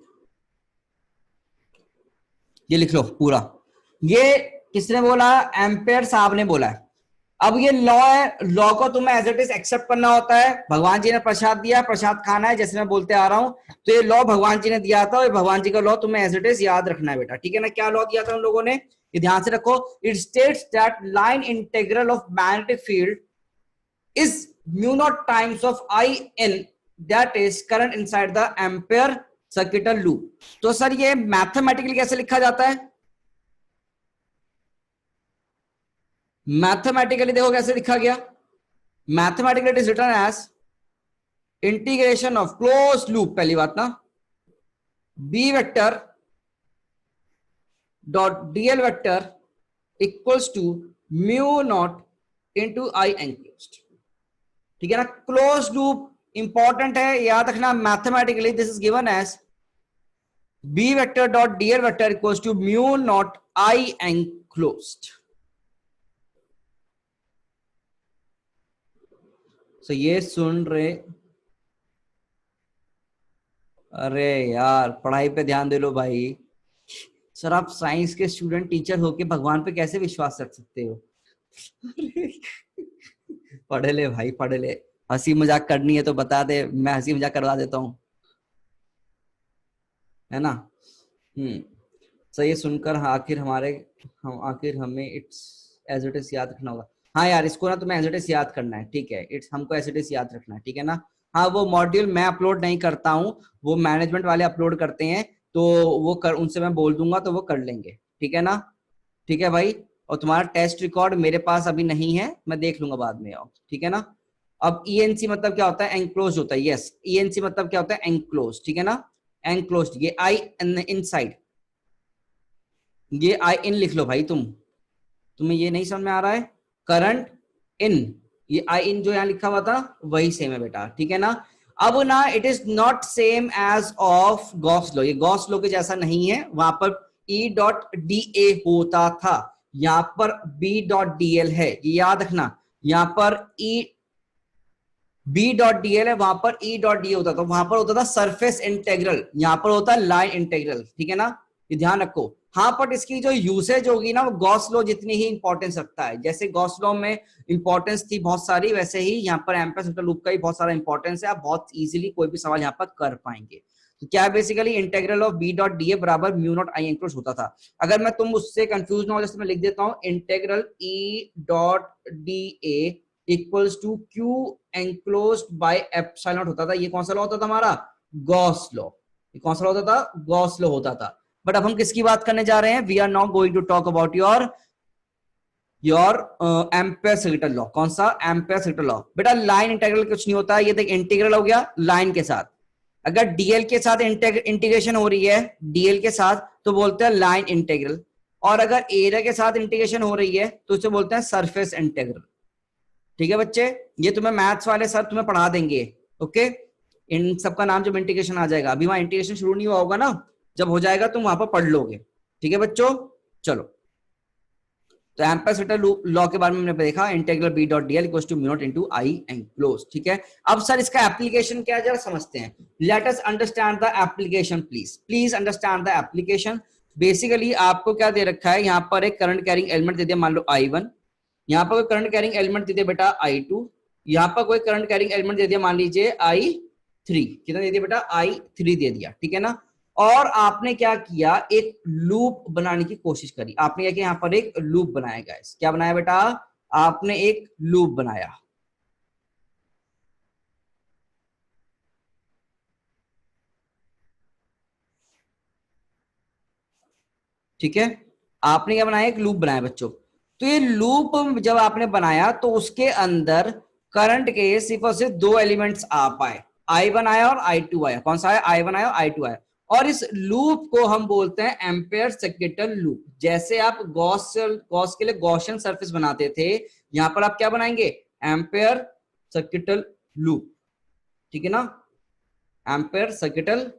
ये लिख लो पूरा। ये किसने बोला? एम्पेयर साहब ने बोला है। अब ये लॉ है, लॉ को तुम्हें एज इट इज एक्सेप्ट करना होता है। भगवान जी ने प्रसाद दिया, प्रसाद खाना है, जैसे मैं बोलते आ रहा हूं। तो ये लॉ भगवान जी ने दिया था, और भगवान जी का लॉ तुम्हें एज इट इज याद रखना है बेटा, ठीक है ना। क्या लॉ दिया था उन लोगों ने, ये ध्यान से रखो। It states that line integral of magnetic field is mu naught times of I in, that is current inside the ampere circuital loop. तो सर ये मैथमेटिकली कैसे लिखा जाता है? मैथमेटिकली देखो कैसे लिखा गया। Mathematically it is written as integration of close loop, पहली बात ना, B vector dot DL vector equals to mu naught into I enclosed, ठीक है ना। क्लोज लूप इंपॉर्टेंट है, याद रखना। Mathematically this is given as B vector dot DL vector equals to mu naught I enclosed. तो ये सुन रहे, अरे यार पढ़ाई पे ध्यान दे लो भाई। सर आप साइंस के स्टूडेंट टीचर होके भगवान पे कैसे विश्वास रख सकते हो? पढ़ ले भाई पढ़ ले, हंसी मजाक करनी है तो बता दे, मैं हंसी मजाक करवा देता हूँ, है ना। तो ये सुनकर आखिर हमें इट्स एज इट इज याद रखना होगा। हाँ यार इसको ना तुम्हें एज इट इज याद करना है, ठीक है। इट्स हमको एज इट इज याद रखना है, ठीक है ना। हाँ वो मॉड्यूल मैं अपलोड नहीं करता हूँ, वो मैनेजमेंट वाले अपलोड करते हैं, तो उनसे मैं बोल दूंगा तो वो कर लेंगे, ठीक है ना। ठीक है भाई, और तुम्हारा टेस्ट रिकॉर्ड मेरे पास अभी नहीं है, मैं देख लूंगा बाद में, आओ ठीक है ना। अब ईएनसी मतलब क्या होता है? एनक्लोज होता है। यस, ईएनसी मतलब क्या होता है? एनक्लोज, ठीक है ना। एनक्लोज, ये आई इनसाइड, ये आई इन लिख लो भाई, तुम्हें ये नहीं समझ में आ रहा है? करंट इन, ये आई इन जो यहाँ लिखा हुआ था वही सेम है बेटा, ठीक है ना। अब ना it is not same as of Gauss law, ये गॉस लॉ के जैसा नहीं है। वहां पर ई डॉट डी ए होता था, यहाँ पर बी डॉट डी एल है, ये याद रखना। यहाँ पर E B dot D L है, वहां पर ई डॉट डी होता था, वहां पर होता था सरफेस इंटेग्रल, यहाँ पर होता है लाइन इंटेग्रल, ठीक है ना, ये ध्यान रखो। हाँ, बट इसकी जो यूसेज होगी ना वो गॉस लॉ जितनी ही इंपॉर्टेंस रखता है। जैसे गॉस लॉ में इंपॉर्टेंस थी बहुत सारी, वैसे ही यहाँ पर एम्पेयर सेक्टर लूप का भी बहुत सारा इंपॉर्टेंस है। आप बहुत इजीली कोई भी सवाल यहाँ पर कर पाएंगे। तो क्या basically integral of B dot D A बराबर म्यू नॉट आई एंक्लोज होता था। अगर मैं तुम उससे कंफ्यूज ना हो, जैसे मैं लिख देता हूँ integral E dot D A equals to Q enclosed by epsilon naught होता था। ये कौन सा लॉ होता था हमारा? Gauss law. ये कौन सा लॉ होता था? गॉस लॉ होता था। बट अब हम किसकी बात करने जा रहे हैं? We are not going to talk about your ampere sector law. कौन सा? Ampere sector law. बेटा लाइन इंटीग्रल कुछ नहीं होता है, ये देख इंटीग्रल हो गया लाइन के साथ। अगर डीएल के साथ इंटीग्रेशन हो रही है, डीएल के साथ, तो बोलते हैं लाइन इंटीग्रल। और अगर एरिया के साथ इंटीग्रेशन हो रही है तो उसे बोलते हैं सरफेस इंटीग्रल। ठीक है बच्चे, ये तुम्हें मैथ्स वाले सर तुम्हें पढ़ा देंगे। ओके, इन सबका नाम जब इंटीग्रेशन आ जाएगा, अभी वहां इंटीग्रेशन शुरू नहीं हुआ होगा ना, जब हो जाएगा तुम वहां पर पढ़ लोगे। ठीक है बच्चों, चलो। तो एम्पेयर सेक्टर लॉ के बारे में हमने देखा, integral B dot D L equals to mu naught into I enclose. ठीक है, अब सर इसका एप्लीकेशन क्या है जरा समझते हैं। Let us understand the application, please understand the application. Basically आपको क्या दे रखा है, यहाँ पर एक करंट कैरिंग एलिमेंट दे दिया, मान लो I1। यहाँ पर कोई करंट कैरिंग एलिमेंट दे दिया बेटा I2। यहाँ पर कोई करंट कैरिंग एलिमेंट दे दिया, मान लीजिए I3। कितना दे दिया बेटा? I3 दे दिया, ठीक है ना। और आपने क्या किया, एक लूप बनाने की कोशिश करी। आपने क्या किया, यहाँ पर एक लूप बनाया गाइस। क्या बनाया बेटा? आपने एक लूप बनाया। ठीक है, आपने क्या बनाया? एक लूप बनाया बच्चों। तो ये लूप जब आपने बनाया तो उसके अंदर करंट के सिर्फ और सिर्फ दो एलिमेंट्स आ पाए, I1 आया और I2 आया। कौन सा आया? I1 आया और I2 आया। और इस लूप को हम बोलते हैं एम्पेयर सर्किटल लूप। जैसे आप गॉस के लिए गॉसियन सरफेस बनाते थे, यहां पर आप क्या बनाएंगे? Ampere circuital loop. ठीक है ना, एम्पेयर सर्किटल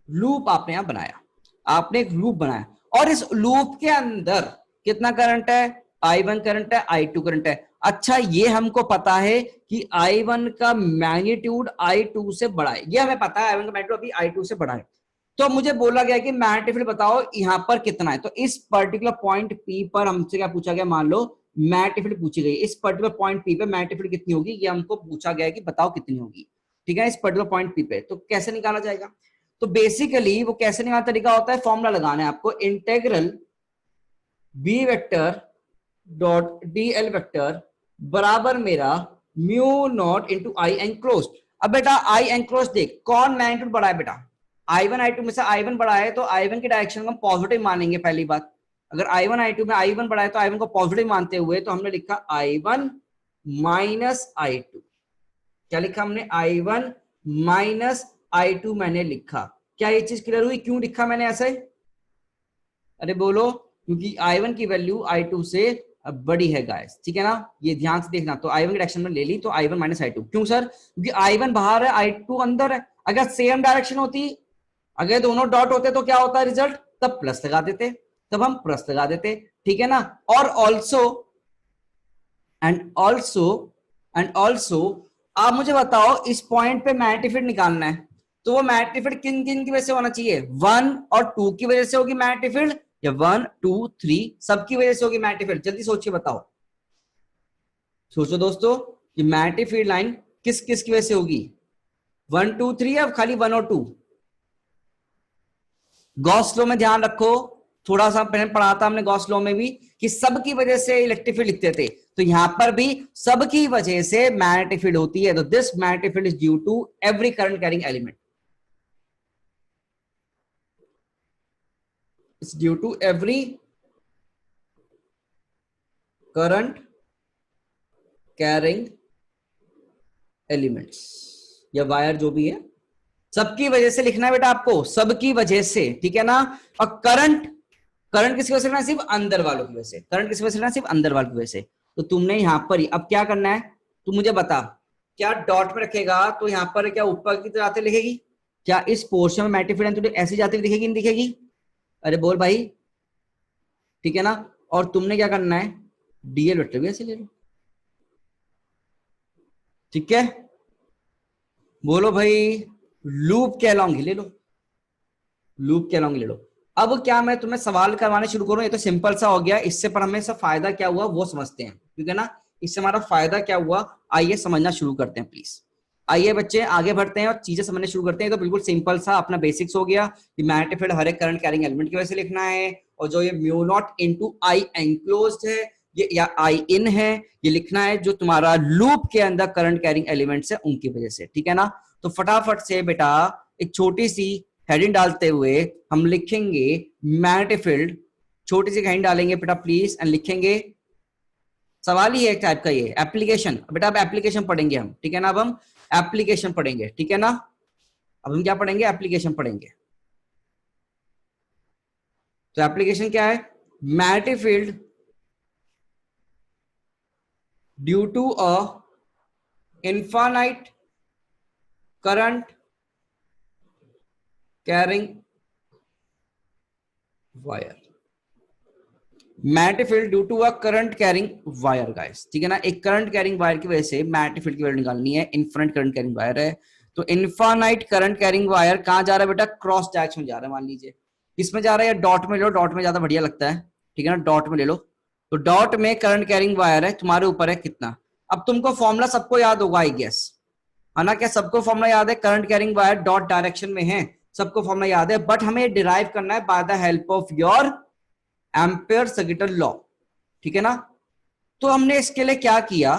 लूप आपने यहां बनाया। आपने एक लूप बनाया और इस लूप के अंदर कितना करंट है? I1 करंट है, I2 करंट है। अच्छा, ये हमको पता है कि I1 का मैग्नीट्यूड I2 से बड़ा है, ये हमें पता है I1 का मैग्नीट्यूड अभी I2 से बड़ा है। तो मुझे बोला गया कि मैग्नेटिक फील्ड बताओ यहां पर कितना है। तो इस पर्टिकुलर पॉइंट P पर हमसे क्या पूछा गया? मान लो मैग्नेटिक फील्ड पूछी गई, इस पर्टिकुलर पॉइंट P पे मैग्नेटिक फील्ड कितनी होगी, ये हमको पूछा गया कि बताओ कितनी होगी। ठीक है, इस पर्टिकुलर पॉइंट P पे। तो कैसे निकाला जाएगा? तो बेसिकली वो कैसे निकालने का तरीका होता है, फॉर्मूला लगाना है आपको। Integral B vector dot D L vector बराबर मेरा mu naught into I enclosed. अब बेटा आई एनक्लोज्ड देख, कौन मैग्नीट्यूड बड़ा है बेटा? I1 I2 में से I1 बड़ा है तो I1 की डायरेक्शन को हम पॉजिटिव मानेंगे। पहली बात, अगर I1 I2 में I1 बड़ा है तो I1 को पॉजिटिव मानते हुए तो हमने लिखा I1 माइनस I2। क्या लिखा हमने? I1 माइनस I2 मैंने लिखा। क्या ये चीज क्लियर हुई? क्यों लिखा मैंने ऐसे? अरे बोलो, क्योंकि I1 की वैल्यू I2 से बड़ी है गाइस। ठीक है ना, ये ध्यान से देखना। तो I1 की डायरेक्शन में ले ली तो I1 माइनस I2। क्यों सर? क्योंकि I1 बाहर है, I2 अंदर है। अगर सेम डायरेक्शन होती, अगर दोनों डॉट होते तो क्या होता है रिजल्ट? तब प्लस लगा देते, तब हम प्लस लगा देते। ठीक है ना। और ऑल्सो एंड ऑल्सो आप मुझे बताओ, इस पॉइंट पे मैग्नेटिक फील्ड निकालना है तो वो मैग्नेटिक फील्ड किन किन की वजह से होना चाहिए? 1 और 2 की वजह से होगी मैग्नेटिक फील्ड, या 1 2 3 सबकी वजह से होगी मैग्नेटिक फील्ड? जल्दी सोचिए, बताओ, सोचो दोस्तों, ये मैग्नेटिक फील्ड लाइन किस किस की वजह से होगी? 1 2 3 या खाली 1 और 2? गॉस लॉ में ध्यान रखो, थोड़ा सा पहले पढ़ा था हमने गॉस लॉ में भी कि सब की वजह से इलेक्ट्रिक फील्ड लिखते थे, तो यहां पर भी सब की वजह से मैग्नेटिक फील्ड होती है। तो this magnetic field is due to every current carrying element, it's due to every current carrying elements, या वायर जो भी है, सबकी वजह से लिखना है बेटा आपको, सबकी वजह से, ठीक है ना। और करंट, करंट किसकी वजह से लिखना है? सिर्फ अंदर वालों की वजह से। करंट किसकी वजह से लिखना है? सिर्फ अंदर वालों की वजह से। तो तुमने यहां पर अब क्या करना है, तू मुझे बता, क्या डॉट में रखेगा तो यहां पर क्या ऊपर की तरफ आते लिखेगी? क्या इस पोर्शन में मैग्नेटिक फील्ड तो ऐसी जाती हुई दिखेगी, नहीं दिखेगी? अरे बोल भाई, ठीक है ना। और तुमने क्या करना है, डीएल वेक्टर भी ऐसे ले लो, ठीक है। बोलो भाई, लूप के अलॉन्ग ही ले लो, लूप के अलॉन्ग ले लो। अब क्या मैं तुम्हें सवाल करवाने शुरू करूं? ये तो सिंपल सा हो गया, इससे पर हमें सब फायदा क्या हुआ वो समझते हैं, ठीक है ना। इससे हमारा फायदा क्या हुआ, आइए समझना शुरू करते हैं प्लीज। आइए बच्चे आगे बढ़ते हैं और चीजें समझने शुरू करते हैं। तो बिल्कुल सिंपल सा अपना बेसिक्स हो गया कि मैग्नेटिक फील्ड हर एक करंट कैरिंग एलिमेंट की वजह से लिखना है, और जो ये म्यू नॉट इनटू आई एंक्लोज्ड है ये या आई इन है, ये लिखना है जो तुम्हारा लूप के अंदर करंट कैरिंग एलिमेंट्स है उनकी वजह से, ठीक है ना। तो फटाफट से बेटा एक छोटी सी हेडिंग डालते हुए हम लिखेंगे मैग्नेटिक फील्ड, छोटी सी हेडिंग डालेंगे बेटा प्लीज, एंड लिखेंगे, सवाल ही है एक टाइप का ये एप्लीकेशन। बेटा अब एप्लीकेशन पढ़ेंगे हम, ठीक है ना। अब हम एप्लीकेशन पढ़ेंगे, ठीक है ना। अब हम क्या पढ़ेंगे, एप्लीकेशन पढ़ेंगे। तो एप्लीकेशन क्या है, magnetic field due to a infinite current carrying wire, magnetic field due to a current carrying wire guys, ठीक है ना। एक करंट कैरिंग वायर की वजह से मैग्नेटिक फील्ड की वैल्यू निकालनी है। इनफिनिट करंट कैरिंग वायर है, तो इनफाइनाइट करंट कैरिंग वायर कहां जा रहा है बेटा, क्रॉस डायरेक्शन में जा रहा है। मान लीजिए किसमें जा रहा है, डॉट में ले लो, डॉट में ज्यादा बढ़िया लगता है, ठीक है ना, डॉट में ले लो। तो डॉट में करंट कैरिंग वायर है, तुम्हारे ऊपर है कितना। अब तुमको फॉर्मूला सबको याद होगा आई गेस, है ना। क्या सबको फॉर्मूला याद है, current carrying wire dot direction में है, सबको फॉर्मूला याद है, बट हमें डिराइव करना है by the help of your ampere circuital law, ठीक है ना। तो हमने इसके लिए क्या किया,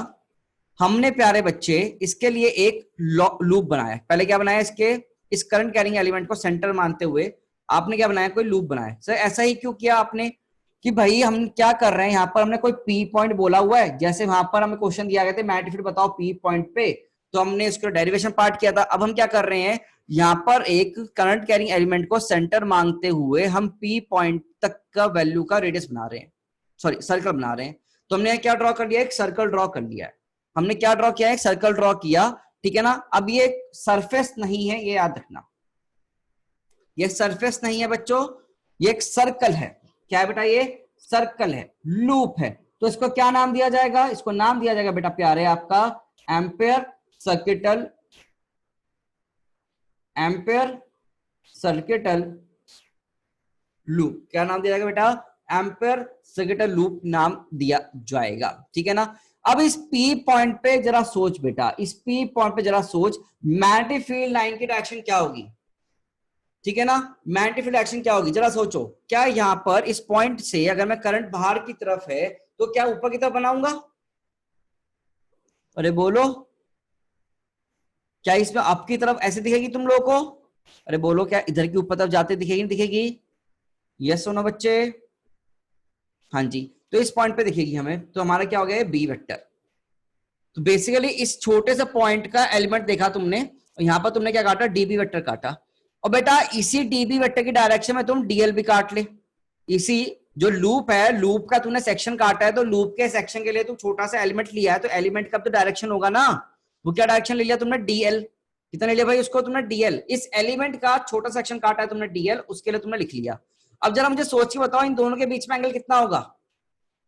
हमने प्यारे बच्चे इसके लिए एक लूप बनाया। पहले क्या बनाया, इसके इस करंट कैरिंग एलिमेंट को सेंटर मानते हुए आपने क्या बनाया, कोई लूप बनाया। सर ऐसा ही क्यों किया आपने, कि भाई हम क्या कर रहे हैं, यहां पर हमने कोई पी पॉइंट बोला हुआ है, जैसे वहां पर हमें क्वेश्चन दिया गया था मैग्नेटिक फील्ड बताओ पी पॉइंट पे, तो हमने इसका डेरिवेशन पार्ट किया था। अब हम क्या कर रहे हैं, यहां पर एक करंट कैरिंग एलिमेंट को सेंटर मांगते हुए हम पी पॉइंट तक का वैल्यू का रेडियस बना रहे हैं, सॉरी सर्कल बना रहे हैं। तो हमने क्या ड्रॉ कर लिया, एक सर्कल ड्रॉ कर लिया है। हमने क्या ड्रॉ किया है, एक सर्कल ड्रॉ किया, ठीक है ना। अब ये सरफेस नहीं है, ये याद रखना, ये सरफेस नहीं है बच्चों, ये एक सर्कल है। क्या है बेटा, ये सर्कल है, लूप है। तो इसको क्या नाम दिया जाएगा, इसको नाम दिया जाएगा बेटा प्यारे आपका ampere circuital, ampere circuital loop. क्या नाम दिया जाएगा बेटा, एम्पेयर सर्किटल लूप नाम दिया जाएगा, ठीक है ना। अब इस पी पॉइंट पे जरा सोच बेटा, इस पी पॉइंट पे जरा सोच, मैग्नेटिक फील्ड लाइन की डायरेक्शन क्या होगी, ठीक है ना। मैग्नेटिक फील्ड डायरेक्शन क्या होगी, जरा सोचो। क्या यहां पर इस पॉइंट से अगर मैं करंट बाहर की तरफ है तो क्या ऊपर की तरफ बनाऊंगा, अरे बोलो, क्या इसमें अप की तरफ ऐसे दिखेगी तुम लोगों को, अरे बोलो, क्या इधर की ऊपर तरफ जाते दिखेगी, नहीं दिखेगी? यस सुनो बच्चे, हाँ जी। तो इस पॉइंट पे दिखेगी हमें, तो हमारा क्या हो गया बी वेक्टर। तो बेसिकली इस छोटे से पॉइंट का एलिमेंट देखा तुमने, और यहां पर तुमने क्या काटा, डीबी वेक्टर काटा। और बेटा इसी डीबी वेक्टर की डायरेक्शन में तुम डीएल भी काट ले। इसी जो लूप है, लूप का तूने सेक्शन काटा है, तो लूप के सेक्शन के लिए तू छोटा सा एलिमेंट लिया है, तो एलिमेंट का तो डायरेक्शन होगा ना, वो क्या डायरेक्शन ले लिया तुमने, डीएल। कितना ले लिया भाई उसको तुमने, डीएल। इस एलिमेंट का छोटा सेक्शन काटा है तुमने डीएल, उसके लिए तुमने लिख लिया। अब जरा मुझे सोच के बताओ, इन दोनों के बीच में एंगल कितना होगा,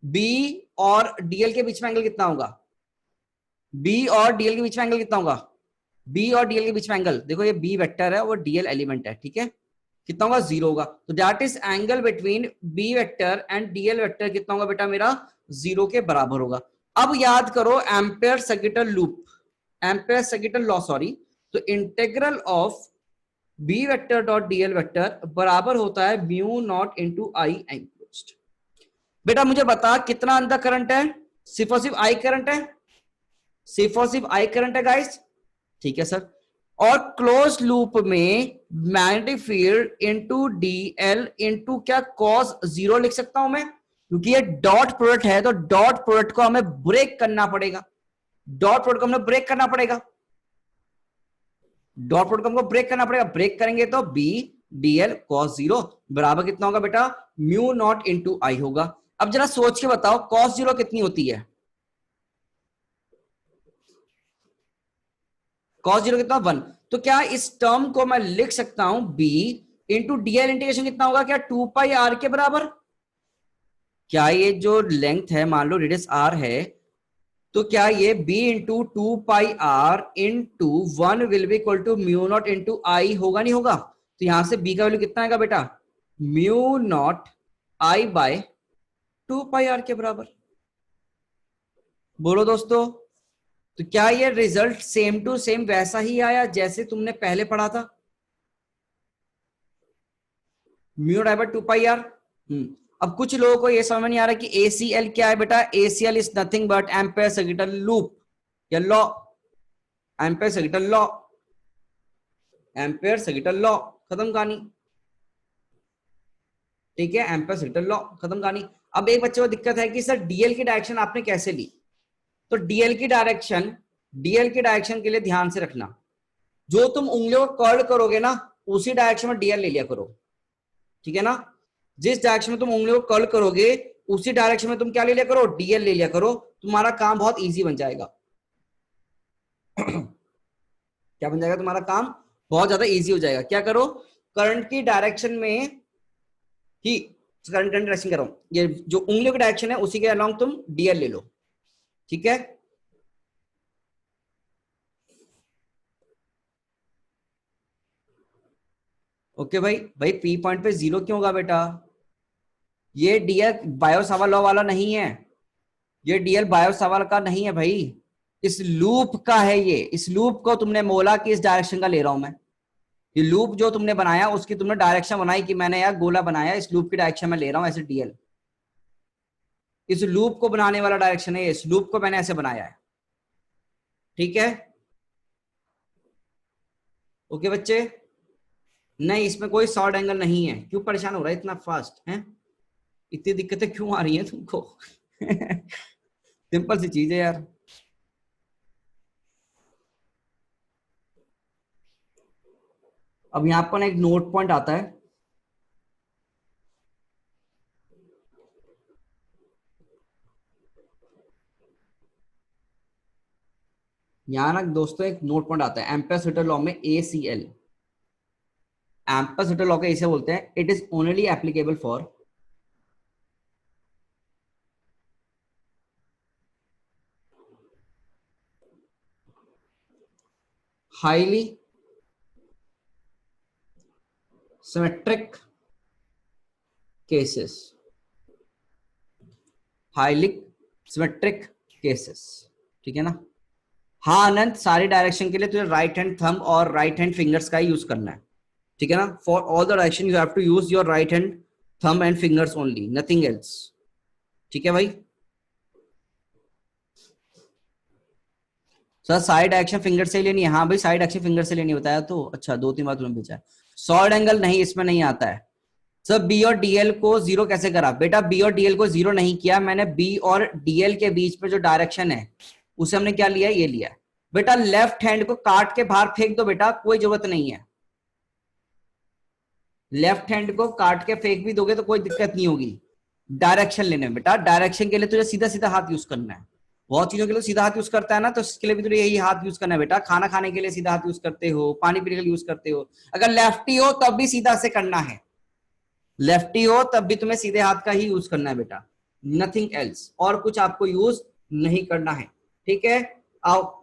बी और डीएल के बीच में एंगल कितना होगा, बी और डीएल के बीच में एंगल कितना होगा, बी और डीएल के बीच में एंगल देखो, ये बी वेक्टर है, वो डीएल एलिमेंट है, ठीक है। कितना होगा, 0 होगा। तो that is angle between B vector and DL vector कितना होगा बेटा मेरा, 0 के बराबर होगा। अब याद करो Ampere circuital loop, Ampere circuital law sorry, तो integral of B vector dot DL vector बराबर होता है mu naught into I enclosed. बेटा मुझे बता कितना अंदर करंट है, सिर्फ और सिर्फ आई करंट है, सिर्फ और सिर्फ आई करंट है गाइस, ठीक है सर। और क्लोज लूप में magnetic field into DL into क्या कॉस 0 लिख सकता हूं मैं, क्योंकि ये डॉट प्रोडक्ट है, तो डॉट प्रोडक्ट को हमें ब्रेक करना पड़ेगा, डॉट प्रोडक्ट को हमें ब्रेक करना पड़ेगा। डॉट प्रोडक्ट हमको ब्रेक करना पड़ेगा, ब्रेक करेंगे तो बी डीएल कॉस जीरो बराबर कितना होगा बेटा, म्यू नॉट इंटू आई होगा। अब जरा सोच के बताओ कॉस जीरो कितनी होती है, कॉस जीरो कितना 1, तो क्या इस टर्म को मैं लिख सकता हूं बी इंटू डीएल इंटीग्रेशन कितना होगा, क्या 2 पाई आर के बराबर। क्या ये जो लेंथ है मान लो रेडियस आर है, तो क्या ये b into 2 pi r into 1 will be equal to mu naught into i होगा, नहीं होगा। तो यहां से b का वैल्यू कितना आएगा बेटा, mu naught I bye 2 pi r के बराबर। बोलो दोस्तों, तो क्या ये रिजल्ट सेम टू सेम वैसा ही आया जैसे तुमने पहले पढ़ा था, mu naught I bye 2 pi r। अब कुछ लोगों को ये समझ नहीं आ रहा कि ACL क्या है बेटा, ACL is nothing but Ampere circuital loop या law, Ampere circuital law, Ampere circuital law, खत्म कहानी। ठीक है, एम्पेयर सर्किटल लॉ, खत्म कहानी। अब एक बच्चे को दिक्कत है कि सर डीएल की डायरेक्शन आपने कैसे ली, तो डीएल की डायरेक्शन के लिए ध्यान से रखना, जो तुम उंगलियों को कर्ल करोगे ना उसी डायरेक्शन में डीएल ले लिया करो, ठीक है ना। जिस डायरेक्शन में तुम उंगलियों को कर्ल करोगे उसी डायरेक्शन में तुम क्या ले लिया करो, डीएल ले लिया करो, तुम्हारा काम बहुत इजी बन जाएगा। क्या बन जाएगा, तुम्हारा काम बहुत ज्यादा इजी हो जाएगा। क्या करो, करंट की डायरेक्शन में ही, करंट डायरेक्शन कर रहा हूं, ये जो उंगलियों की डायरेक्शन है उसी के अलोंग तुम डीएल ले लो, ठीक है। ओके भाई, भाई पी पॉइंट पे 0 क्यों होगा बेटा, ये डीएल बायो सावर्ट लॉ वाला नहीं है, ये डीएल बायो सावर्ट का नहीं है भाई, इस लूप का है ये। इस लूप को तुमने बोला कि इस डायरेक्शन का ले रहा हूं मैं, ये लूप जो तुमने बनाया उसकी तुमने डायरेक्शन बनाई कि मैंने यार गोला बनाया, इस लूप की डायरेक्शन में ले रहा हूं ऐसे डीएल, इस लूप को बनाने वाला डायरेक्शन है, इस लूप को मैंने ऐसे बनाया है, ठीक है। ओके बच्चे, नहीं इसमें कोई शॉर्ट एंगल नहीं है, क्यों परेशान हो रहा है इतना फास्ट है, इतनी दिक्कतें क्यों आ रही हैं तुमको। सिंपल सी चीज है यार। अब यहां पर एक नोट पॉइंट आता है, यहां ना दोस्तों एक नोट पॉइंट आता है एम्पेयर सर्किटल लॉ में, ACL, एम्पेयर सर्किटल लॉ का इसे बोलते हैं, it is only applicable for highly symmetric cases, highly symmetric cases, ठीक है ना। हाँ अनंत, सारी डायरेक्शन के लिए तुझे राइट हैंड थंब और राइट हैंड फिंगर्स का ही यूज करना है, ठीक है ना। For all the direction you have to use your right hand thumb and fingers only, nothing else, ठीक है भाई। सर साइड एक्शन फिंगर से लेनी है, हाँ भाई साइड एक्शन फिंगर से लेनी, बताया तो, अच्छा 2-3 बार तुमने पूछा है। सॉर्ड एंगल नहीं, इसमें नहीं आता है। सर बी और डीएल को जीरो कैसे करा बेटा, बी और डीएल को जीरो नहीं किया मैंने, बी और डीएल के बीच में जो डायरेक्शन है उसे हमने क्या लिया, ये लिया बेटा। लेफ्ट हैंड को काट के बाहर फेंक दो बेटा, कोई जरूरत नहीं है, लेफ्ट हैंड को काट के फेंक भी दोगे तो कोई दिक्कत नहीं होगी। डायरेक्शन लेने में बेटा, डायरेक्शन के लिए तुझे सीधा सीधा हाथ यूज करना है, बहुत चीजों के लिए सीधा हाथ यूज करता है ना, तो इसके लिए भी तुझे यही हाथ यूज करना है बेटा। खाना खाने के लिए सीधा हाथ यूज करते हो, पानी पीने के लिए यूज करते हो, अगर लेफ्टी हो तब भी सीधा से करना है, लेफ्टी हो तब भी तुम्हें सीधे हाथ का ही यूज करना है बेटा, नथिंग एल्स, और कुछ आपको यूज नहीं करना है, ठीक है। आओ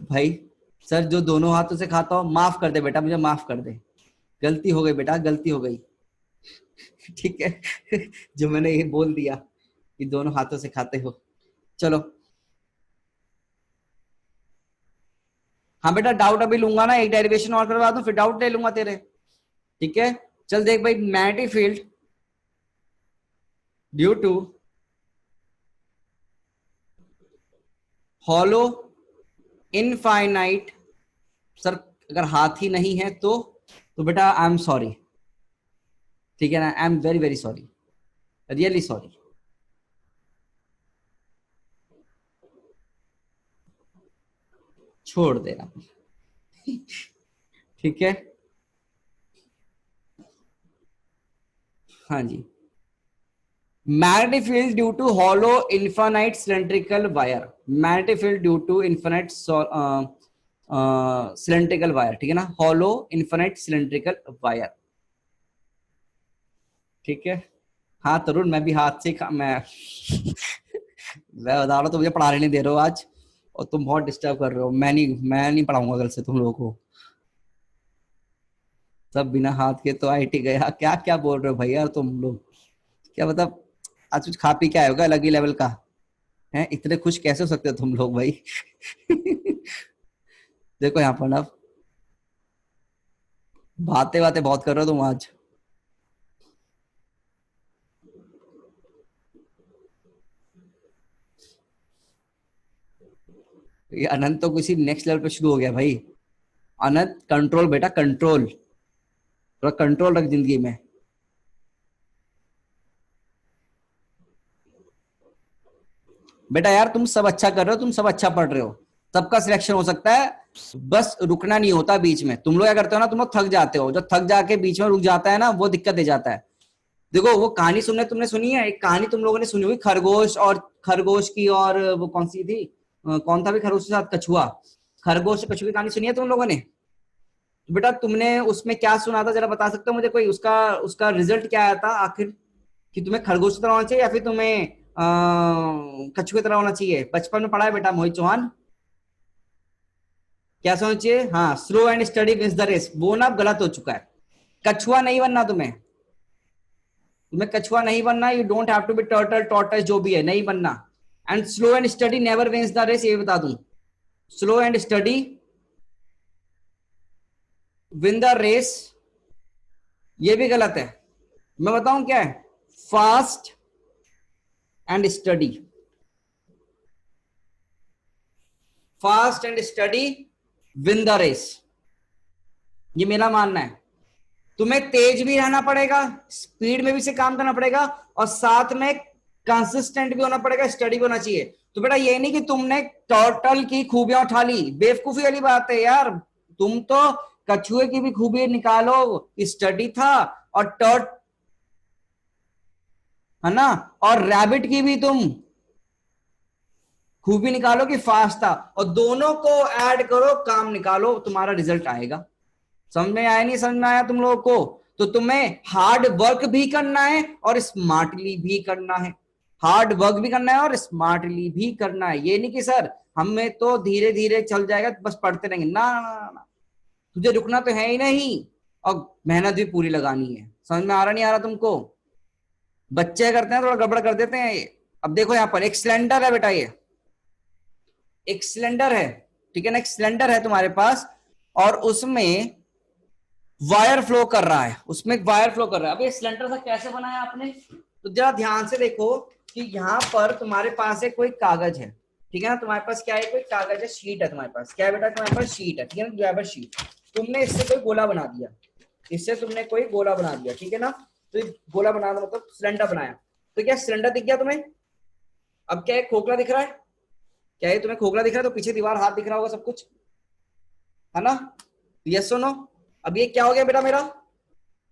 भाई, सर जो दोनों हाथों से खाता हो माफ कर दे बेटा, मुझे माफ कर दे, गलती हो गई बेटा, गलती हो गई। ठीक है, जो मैंने ये बोल दिया कि दोनों हाथों से खाते हो, चलो। हाँ बेटा डाउट अभी लूंगा ना, एक डेरिवेशन और करवा दूं फिर डाउट ले लूंगा तेरे, ठीक है। चल देख भाई, magnetic field due to hollow infinite, sir अगर हाथ ही नहीं है तो बेटा आई एम सॉरी, ठीक है ना, I am very very sorry, really sorry. छोड़ देना। ठीक है, हाँ जी। Magnetic field due to hollow infinite cylindrical wire, magnetic field due to infinite cylindrical wire, ठीक है ना, हॉलो इन्फानाइट सिलेंड्रिकल वायर। ठीक है, हाँ तरुण मैं भी हाथ से मैं बता रहा हूँ, तुम मुझे पढ़ाने नहीं दे रहे हो आज, और तुम बहुत डिस्टर्ब कर रहे हो। मैं नहीं पढ़ाऊंगा कल से तुम लोगों को। सब बिना हाथ के तो आईटी गया, क्या क्या बोल रहे हो भैया तुम लोग, क्या मतलब आज कुछ खा पी के आए होगा अलग ही लेवल का है, इतने खुश कैसे हो सकते हो तुम लोग भाई। देखो यहाँ पर ना, बातें बातें बहुत कर रहे हो तुम आज। ये अनंत तो किसी नेक्स्ट लेवल पे शुरू हो गया भाई। अनंत कंट्रोल बेटा, कंट्रोल, थोड़ा कंट्रोल रख जिंदगी में। बेटा यार तुम सब अच्छा कर रहे हो, तुम सब अच्छा पढ़ रहे हो, सबका सिलेक्शन हो सकता है, बस रुकना नहीं होता बीच में। तुम लोग क्या करते हो ना, तुम लोग थक जाते हो, जो थक जाके बीच में रुक जाता है ना, वो दिक्कत दे जाता है। देखो वो कहानी तुमने सुनी है, एक कहानी तुम लोगों ने सुनी हुई, खरगोश और खरगोश की, और वो कौन सी थी, कौन था भी खरगोश के साथ, कछुआ, खरगोश और कछुआ की कहानी सुनी है तुम लोगों ने? तो बेटा तुमने उसमें क्या सुना था, जरा बता सकते हो मुझे कोई, उसका उसका रिजल्ट क्या आया था आखिर, कि तुम्हें खरगोश की तरह होना चाहिए या फिर तुम्हें कछुए की तरह होना चाहिए? बचपन में पढ़ा है बेटा मोहित चौहान, क्या सोचना चाहिए? हाँ, slow and steady wins the race, वो ना अब गलत हो चुका है। कछुआ नहीं बनना तुम्हें, तुम्हें कछुआ नहीं बनना, you don't have to be turtle tortoise जो भी है, नहीं बनना। And slow and steady never wins the race, ये बता दूं, slow and steady win the race, ये भी गलत है। मैं बताऊं क्या है, fast and steady, fast and steady win the race, ये मेरा मानना है। तुम्हें तेज भी रहना पड़ेगा, स्पीड में भी से काम करना पड़ेगा, और साथ में कंसिस्टेंट भी होना पड़ेगा, स्टडी भी होना चाहिए। तो बेटा ये नहीं कि तुमने टर्टल की खूबियां उठा ली, बेवकूफी वाली बात है यार। तुम तो कछुए की भी खूबी निकालो, स्टडी था, और टर्ट, है ना, और रैबिट की भी तुम खूबी निकालो कि फास्ट था, और दोनों को ऐड करो, काम निकालो, तुम्हारा रिजल्ट आएगा। समझ में आया नहीं समझ में आया तुम लोगों को? तो तुम्हें हार्ड वर्क भी करना है और स्मार्टली भी करना है, हार्ड वर्क भी करना है और स्मार्टली भी करना है। ये नहीं कि सर हमें तो धीरे धीरे चल जाएगा, बस पढ़ते रहेंगे, ना ना ना ना, तुझे रुकना तो है ही नहीं, और मेहनत भी पूरी लगानी है। समझ में आ रहा नहीं आ रहा तुमको? बच्चे करते हैं थोड़ा गड़बड़ कर देते हैं ये। अब देखो यहाँ पर एक सिलेंडर है बेटा, ये एक सिलेंडर है, ठीक है ना, एक सिलेंडर है तुम्हारे पास, और उसमें वायर फ्लो कर रहा है, उसमें एक वायर फ्लो कर रहा है। अब ये सिलेंडर सा कैसे बनाया आपने, तो जरा ध्यान से देखो कि यहाँ पर तुम्हारे पास है कोई कागज है, ठीक है ना, तुम्हारे पास क्या है, कोई कागज है, शीट है तुम्हारे पास, क्या है बेटा तुम्हारे पास, शीट है, ठीक है ना, ग्रैबर शीट। तुमने इससे कोई गोला बना दिया, इससे तुमने कोई गोला बना दिया, ठीक है ना, तो गोला बनाना मतलब सिलेंडर बनाया। तो क्या सिलेंडर दिख गया तुम्हें? अब क्या है, खोखला दिख रहा है? क्या है तुम्हें खोखला दिख रहा है? तो पीछे दीवार, हाथ दिख रहा होगा, सब कुछ है ना, यस सुनो। अब ये क्या हो गया बेटा, मेरा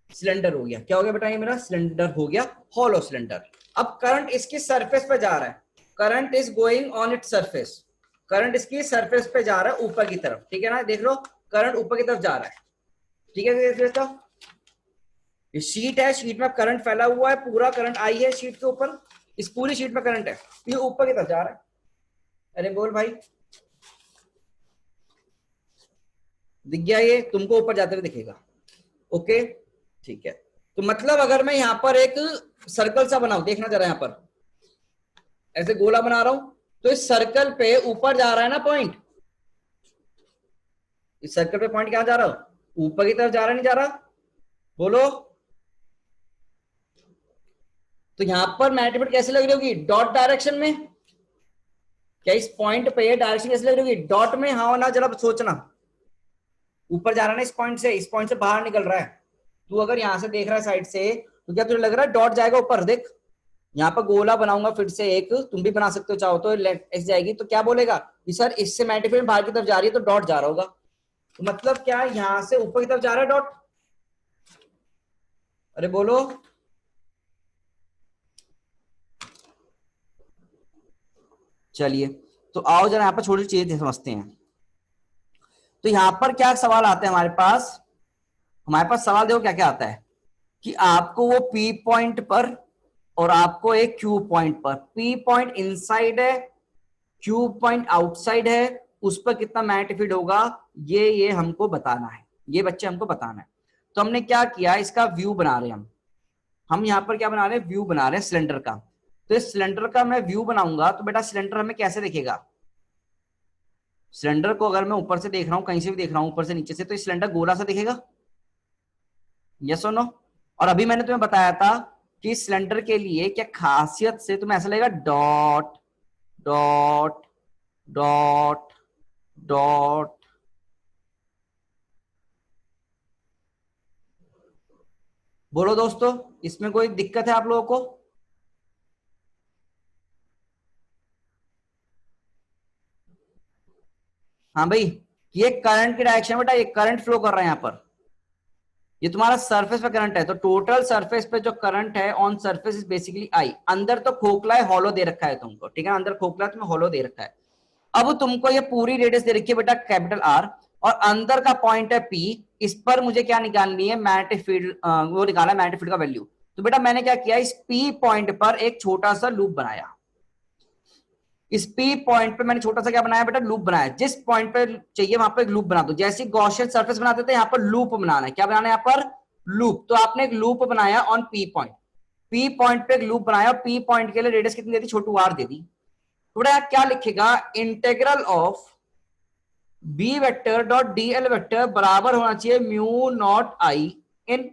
सिलेंडर हो गया। क्या हो गया बेटा, ये मेरा सिलेंडर हो गया, हॉलो सिलेंडर। अब करंट इसकी सरफेस पे जा रहा है, current is going on it surface, current इसकी सरफेस पे जा रहा है ऊपर की तरफ, ठीक है ना, देख लो करंट ऊपर की तरफ जा रहा है, ठीक है, देख लो। ये शीट है, शीट में करंट फैला हुआ है, पूरा करंट आई है शीट के ऊपर, इस पूरी शीट में करंट है, ये ऊपर की तरफ जा रहा है। अरे बोल भाई, दिख गया? ये तुमको ऊपर जाते हुए दिखेगा, ओके ठीक है। तो मतलब अगर मैं यहां पर एक सर्कल सा बनाऊं, देखना जरा, यहां पर ऐसे गोला बना रहा हूं, तो इस सर्कल पे ऊपर जा रहा है ना पॉइंट, इस सर्कल पे पॉइंट क्या जा रहा है, ऊपर की तरफ जा रहा, नहीं जा रहा, बोलो। तो यहां पर मैग्नेटिक कैसे लग रही होगी, डॉट डायरेक्शन में। क्या इस पॉइंट पे डायरेक्शन कैसे लग रही होगी, डॉट में, हाँ ना, जरा सोचना, ऊपर जा रहा है ना इस पॉइंट से, इस पॉइंट से बाहर निकल रहा है। तू अगर यहां से देख रहा है साइड से, तो क्या तुझे लग रहा है डॉट जाएगा ऊपर, देख यहाँ पर गोला बनाऊंगा फिर से एक, तुम भी बना सकते हो चाहो तो, लेट एक्स जाएगी तो क्या बोलेगा कि सर इससे मैग्नेटिक फील्ड बाहर की तरफ जा रही है तो डॉट जा रहा होगा। तो मतलब क्या है, यहां से ऊपर की तरफ जा रहा है डॉट। अरे बोलो। चलिए तो आओ जरा यहाँ पर छोटी चीजें समझते हैं। तो यहाँ पर क्या सवाल आते हैं हमारे पास सवाल देखो क्या क्या आता है कि आपको वो पी पॉइंट पर और आपको एक क्यू पॉइंट पर, पी पॉइंट इनसाइड है, क्यू पॉइंट आउटसाइड है, उस पर कितना मैग्नेटिक फील्ड होगा, ये हमको बताना है, ये बच्चे हमको बताना है। तो हमने क्या किया, इसका व्यू बना रहे हैं हम यहाँ पर क्या बना रहे हैं, व्यू बना रहे हैं सिलेंडर का। तो इस सिलेंडर का मैं व्यू बनाऊंगा तो बेटा सिलेंडर हमें कैसे दिखेगा, सिलेंडर को अगर मैं ऊपर से देख रहा हूं, कहीं से भी देख रहा हूं ऊपर से नीचे से, तो सिलेंडर गोला सा दिखेगा, यस और नो। और अभी मैंने तुम्हें बताया था कि सिलेंडर के लिए क्या खासियत से तुम्हें ऐसा लगेगा डॉट डॉट डॉट डॉट। बोलो दोस्तों, इसमें कोई दिक्कत है आप लोगों को? हाँ भाई, ये करंट की डायरेक्शन बेटा, ये करंट फ्लो कर रहा है यहाँ पर, ये तुम्हारा सरफेस पे करंट है। तो टोटल सरफेस पे जो करंट है on surface is basically I. अंदर तो खोखला है, हॉलो दे रखा है तुमको, ठीक है, अंदर खोखला है, तुम्हें हॉलो दे रखा है। अब तुमको ये पूरी रेडियस दे रखी है बेटा कैपिटल आर, और अंदर का पॉइंट है पी। इस पर मुझे क्या निकालनी है, मैग्नेटिक फील्ड, वो निकाला है मैग्नेटिक फील्ड का वैल्यू। तो बेटा मैंने क्या किया, इस पी पॉइंट पर एक छोटा सा लूप बनाया। इस पी पॉइंट पे मैंने छोटा सा क्या बनाया बेटा, लूप बनाया। जिस पॉइंट पे चाहिए वहां पर एक लूप बना दो, जैसे गॉसियन सरफेस बनाते थे, यहाँ पर लूप बनाना है। क्या बनाना है यहाँ पर, लूप। तो आपने एक लूप बनाया on P point, P point पे एक लूप बनाया, पी पॉइंट के लिए रेडियस कितनी दे दी, छोटू आर दे दी। तो बेटा क्या लिखेगा, integral of B vector dot D L vector बराबर होना चाहिए mu naught I in,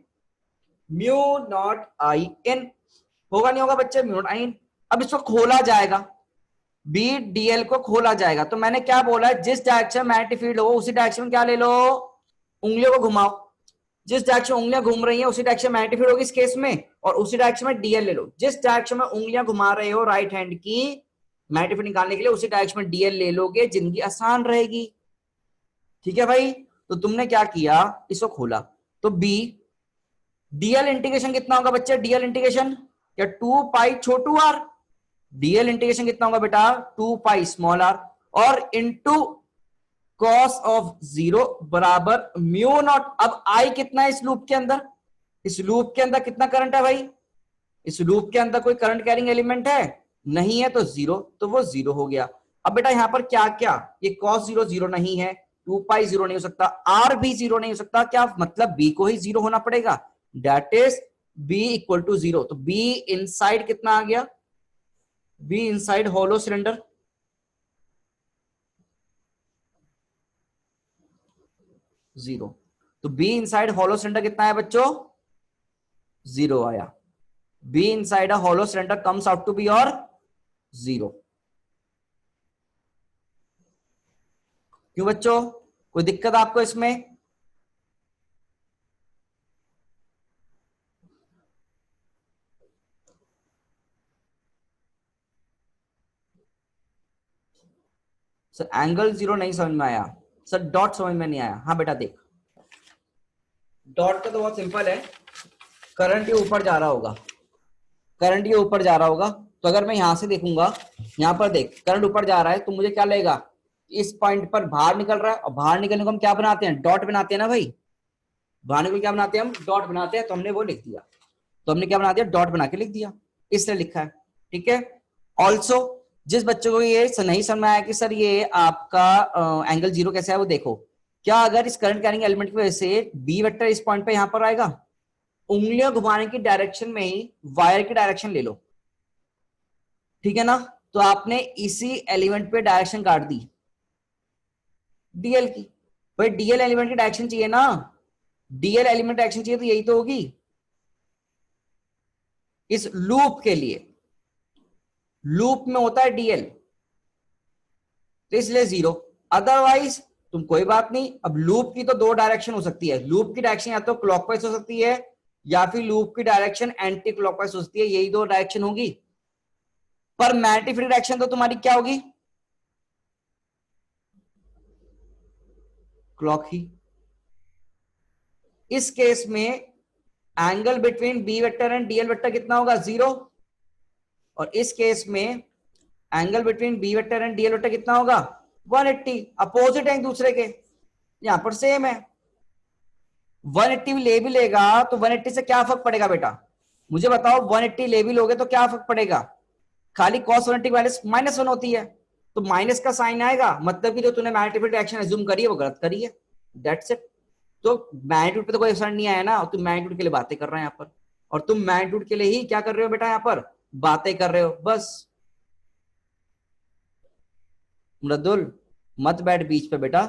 mu naught I in. होगा नहीं होगा बच्चे, म्यू नॉट आई इन। अब इसको खोला जाएगा, बी डीएल को खोला जाएगा। तो मैंने क्या बोला है, जिस डायरेक्शन मैग्नेटिक फील्ड हो उसी डायरेक्शन में क्या ले लो, उंगलियों को घुमाओ। जिस डायरेक्शन उंगलियां घूम रही हैं उसी डायरेक्शन मैग्नेटिक फील्ड होगी इस केस में, और उसी डायरेक्शन में डीएल ले लो। जिस डायरेक्शन में उंगलियां घुमा रहे हो राइट हैंड की, मैग्नेटिक फील्ड निकालने के लिए उसी डायरेक्शन में डीएल ले लोगे, जिंदगी आसान रहेगी। ठीक है भाई, तो तुमने क्या किया, इसको खोला। तो बी डीएल इंटीग्रेशन कितना होगा बच्चे, डीएल इंटीग्रेशन क्या, 2 पाई छोटू आर। डीएल इंटीग्रेशन कितना होगा बेटा, 2 पाई स्मॉल आर, और इनटू कॉस ऑफ जीरो बराबर म्यू नॉट। अब आई कितना है इस लूप के अंदर, इस लूप के अंदर कितना करंट है भाई, इस लूप के अंदर कोई करंट कैरिंग एलिमेंट है, नहीं है, तो जीरो, तो वो जीरो हो गया। अब बेटा यहां पर क्या क्या, ये कॉस जीरो जीरो नहीं है, 2 पाई जीरो नहीं हो सकता, आर भी जीरो नहीं हो सकता, क्या मतलब बी को ही जीरो होना पड़ेगा, that is B equal to zero. तो बी इनसाइड कितना आ गया, B inside hollow cylinder, zero. तो बी इनसाइड होलो सिलेंडर कितना है बच्चों, जीरो आया। B inside a hollow cylinder comes out to be और जीरो। क्यों बच्चों, कोई दिक्कत आपको इसमें? सर एंगल जीरो नहीं समझ में आया, सर डॉट समझ में नहीं आया। हाँ बेटा देख, डॉट का तो बहुत सिंपल है, करंट ये ऊपर जा रहा होगा, करंट ये ऊपर जा रहा होगा। तो अगर मैं यहां से देखूंगा, यहां पर देख करंट ऊपर जा रहा है, तो मुझे क्या लगेगा, इस पॉइंट पर बाहर निकल रहा है, और बाहर निकलने को हम क्या बनाते हैं, डॉट बनाते हैं ना भाई, बाहर निकल क्या बनाते हैं हम, डॉट बनाते हैं। तो हमने वो लिख दिया, तो हमने क्या बना दिया, डॉट बना के लिख दिया, इसलिए लिखा है। ठीक है, ऑल्सो जिस बच्चों को ये नहीं समझ में आया कि सर ये आपका एंगल जीरो कैसे है, वो देखो, क्या अगर इस करंट कैरिंग एलिमेंट की वजह से बी वेक्टर इस पॉइंट पे यहां पर आएगा, उंगलियां घुमाने की डायरेक्शन में ही वायर की डायरेक्शन ले लो, ठीक है ना। तो आपने इसी एलिमेंट पे डायरेक्शन काट दी डीएल की, भाई डीएल एलिमेंट की डायरेक्शन चाहिए ना, डीएल एलिमेंट डायरेक्शन चाहिए, तो यही तो होगी इस लूप के लिए, लूप में होता है डीएल, तो इसलिए जीरो। अदरवाइज तुम कोई बात नहीं। अब लूप की तो दो डायरेक्शन हो सकती है, लूप की डायरेक्शन या तो क्लॉकवाइज हो सकती है, या फिर लूप की डायरेक्शन एंटी क्लॉकवाइज हो सकती है, यही दो डायरेक्शन होगी। पर मैग्नेटिक फील्ड डायरेक्शन तो तुम्हारी क्या होगी, क्लॉक ही। इस केस में angle between B vector and DL vector कितना होगा, 0। और इस केस में angle between B vector and DL vector कितना होगा, 180। अपोजिट है एक दूसरे के, यहां पर सेम है। 180 भी लेगा तो 180 से क्या फर्क पड़ेगा बेटा, मुझे बताओ। 180 ले भी लोगे तो क्या फर्क पड़ेगा, खाली cos 180 माइनस -1 होती है, तो माइनस का साइन आएगा, मतलब कि जो तूने मैग्नेटिक फील्ड डायरेक्शन एज्यूम करी है वो गलत करी है, दैट्स इट। तो मैग्नीट्यूड पे तो कोई असर नहीं आया ना, तुम मैग्नीट्यूड के लिए बातें कर रहे हैं यहाँ पर, और तुम मैग्नीट्यूड के लिए ही क्या कर रहे हो बेटा, यहाँ पर बातें कर रहे हो बस। मृदुल मत बैठ बीच पे बेटा,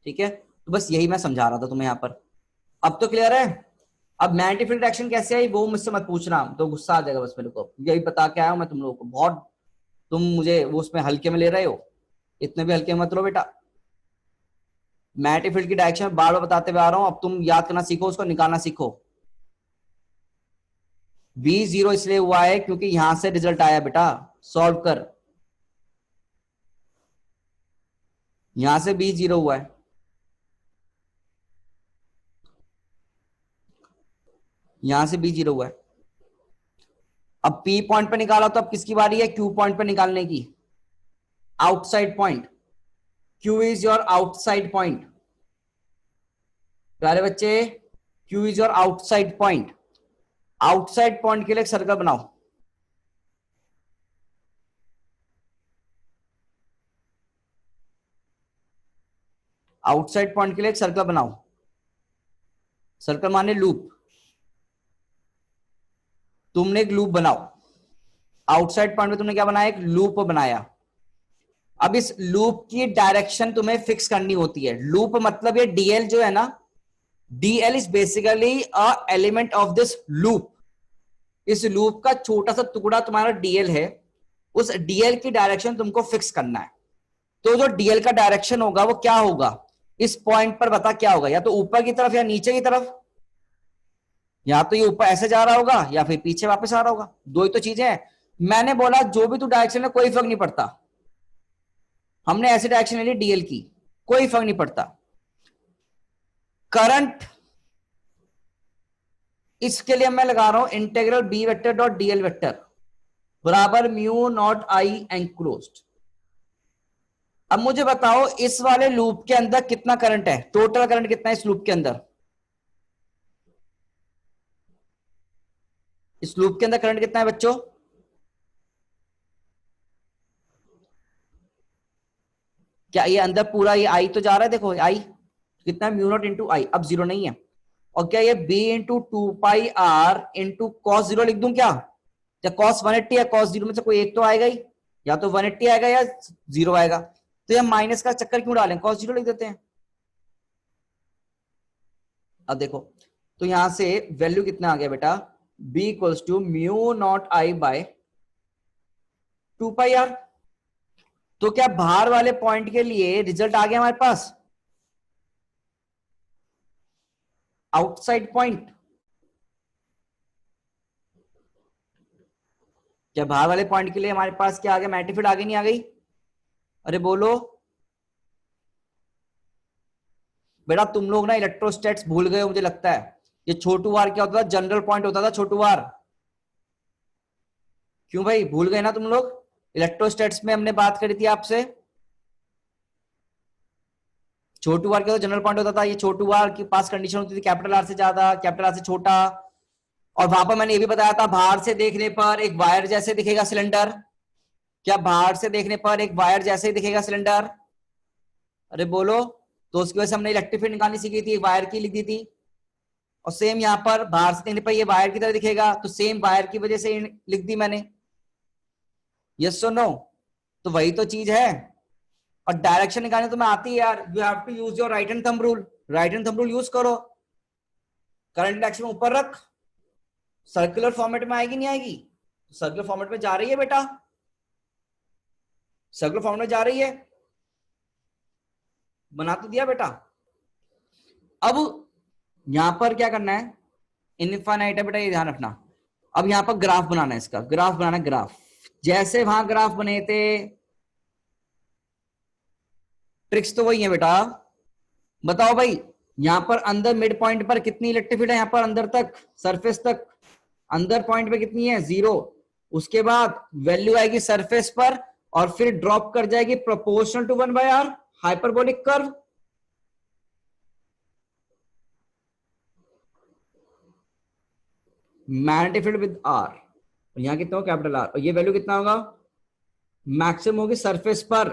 ठीक है। तो बस यही मैं समझा रहा था तुम्हें यहाँ पर, अब तो क्लियर है। अब मैग्नेटिक फील्ड डायरेक्शन कैसे आई वो मुझसे मत पूछना, तो गुस्सा आ जाएगा बस मेरे को, यही बता के आया हूं मैं तुम लोगों को। बहुत तुम मुझे वो उसमें हल्के में ले रहे हो, इतने भी हल्के मत लो बेटा। मैग्नेटिक फील्ड की डायरेक्शन बार बार बताते हुए आ रहा हूं, अब तुम याद करना सीखो, उसको निकालना सीखो। B0 इसलिए हुआ है क्योंकि यहां से रिजल्ट आया बेटा, सॉल्व कर, यहां से B0 हुआ है, यहां से B0 हुआ है। अब P पॉइंट पे निकाला तो अब किसकी बारी है, Q पॉइंट पे निकालने की, outside point. Q is your outside point प्यारे बच्चे, Q is your outside point. Outside point के लिए एक सर्कल बनाओ, आउटसाइड पॉइंट के लिए एक सर्कल बनाओ, सर्कल माने लूप, तुमने एक लूप बनाओ, आउटसाइड पॉइंट में तुमने क्या बनाया, एक लूप बनाया। अब इस लूप की डायरेक्शन तुम्हें फिक्स करनी होती है, लूप मतलब ये डीएल जो है ना, DL is basically a element of this loop. इस लूप का छोटा सा टुकड़ा तुम्हारा डीएल है, उस डीएल की डायरेक्शन तुमको फिक्स करना है। तो जो डीएल का डायरेक्शन होगा वो क्या होगा, इस पॉइंट पर बता क्या होगा, या तो ऊपर की तरफ या नीचे की तरफ, या तो ये ऊपर ऐसे जा रहा होगा या फिर पीछे वापस आ रहा होगा, दो ही तो चीजें हैं। मैंने बोला जो भी तू डायरेक्शन है कोई फर्क नहीं पड़ता, हमने ऐसे डायरेक्शन ले ली डीएल की, कोई फर्क नहीं पड़ता। करंट इसके लिए मैं लगा रहा हूं integral B vector dot DL vector बराबर म्यू नॉट आई एंक्लोज्ड। अब मुझे बताओ इस वाले लूप के अंदर कितना करंट है, टोटल करंट कितना है इस लूप के अंदर, इस लूप के अंदर करंट कितना है बच्चों, क्या ये अंदर पूरा ये आई तो जा रहा है, देखो आई कितना है, म्यू नॉट इंटू आई, अब जीरो नहीं है। और क्या ये b into 2πr into cos zero लिख दूं क्या, या कॉस 180 या कॉस जीरो में से कोई एक तो आएगा ही, या तो 180 आएगा या जीरो आएगा, तो ये माइनस का चक्कर क्यों डालें, कॉस जीरो लिख देते हैं। अब देखो तो यहां से वैल्यू कितना आ गया बेटा, b equals to mu naught I by 2πr। तो क्या बाहर वाले पॉइंट के लिए रिजल्ट आ गया हमारे पास, आउटसाइड पॉइंट, क्या बाहर वाले पॉइंट के लिए हमारे पास क्या आ गया, मैग्नेटिक फील्ड आ गई नहीं आ गई, अरे बोलो बेटा। तुम लोग ना इलेक्ट्रोस्टैट्स भूल गए हो मुझे लगता है, ये छोटू वार क्या होता था, जनरल पॉइंट होता था छोटू वार, क्यों भाई भूल गए ना तुम लोग, इलेक्ट्रोस्टैट्स में हमने बात करी थी आपसे, छोटू वार का तो जनरल पॉइंट होता था, ये छोटू वार के पास कंडीशन होती थी कैपिटल आर से ज्यादा कैपिटल आर से छोटा। और वहां पर मैंने ये भी बताया था बाहर से देखने पर एक वायर जैसे दिखेगा सिलेंडर, क्या बाहर से देखने पर एक वायर जैसे ही दिखेगा सिलेंडर, अरे बोलो। तो उसकी वजह से हमने इलेक्ट्रिक फील्ड निकालनी सीखी थी, वायर की लिख दी थी। और सेम यहाँ पर बाहर से देखने पर ये वायर की तरह दिखेगा, तो सेम वायर की वजह से लिख दी मैंने, यस और नो, तो वही तो चीज है। और डायरेक्शन निकालने तो मैं आती है यार, you have to use your right hand thumb rule, right hand thumb rule use करो, करंट डायरेक्शन ऊपर रख, सर्कुलर फॉर्मेट में आएगी नहीं आएगी, सर्कुलर फॉर्मेट में जा रही है बेटा, सर्कुलर फॉर्मेट में जा रही है, बना तो दिया बेटा। अब यहां पर क्या करना है, इनफाइनाइट है बेटा, ये ध्यान रखना, अब यहां पर ग्राफ बनाना है, इसका ग्राफ बनाना है, ग्राफ जैसे वहां ग्राफ बने थे, ट्रिक्स तो वही है बेटा। बताओ भाई, यहां पर अंदर मिड पॉइंट पर कितनी इलेक्ट्रिक फील्ड है, यहां पर अंदर तक सरफेस तक, अंदर पॉइंट पे कितनी है, 0। उसके बाद वैल्यू आएगी सरफेस पर और फिर ड्रॉप कर जाएगी proportional to 1/r hyperbolic curve. Magnetic field with R, यहां कितना हो, कैपिटल आर, और ये वैल्यू कितना होगा, मैक्सिमम होगी सरफेस पर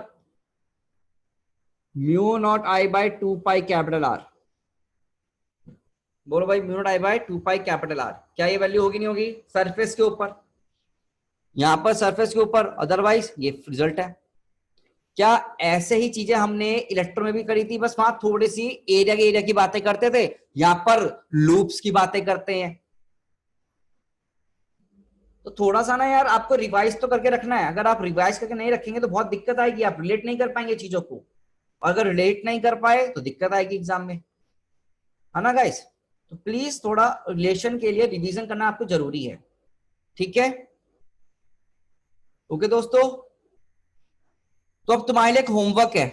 mu naught I bye 2 pi capital R. बोलो भाई, mu naught I bye 2 pi capital R, क्या ये वैल्यू होगी नहीं होगी, सरफेस के ऊपर, यहां पर सरफेस के ऊपर, अदरवाइज ये रिजल्ट है। क्या ऐसे ही चीजें हमने इलेक्ट्रो में भी करी थी, बस वहां थोड़ी सी एरिया की बातें करते थे, यहां पर लूप्स की बातें करते हैं। तो थोड़ा सा ना यार आपको रिवाइज तो करके रखना है, अगर आप रिवाइज करके नहीं रखेंगे तो बहुत दिक्कत आएगी, आप रिलेट नहीं कर पाएंगे चीजों को, और अगर रिलेट नहीं कर पाए तो दिक्कत आएगी एग्जाम में, है ना गाइस। तो प्लीज थोड़ा रिलेशन के लिए रिवीजन करना आपको जरूरी है, ठीक है। ओके दोस्तों, तो अब तुम्हारे लिए एक होमवर्क है,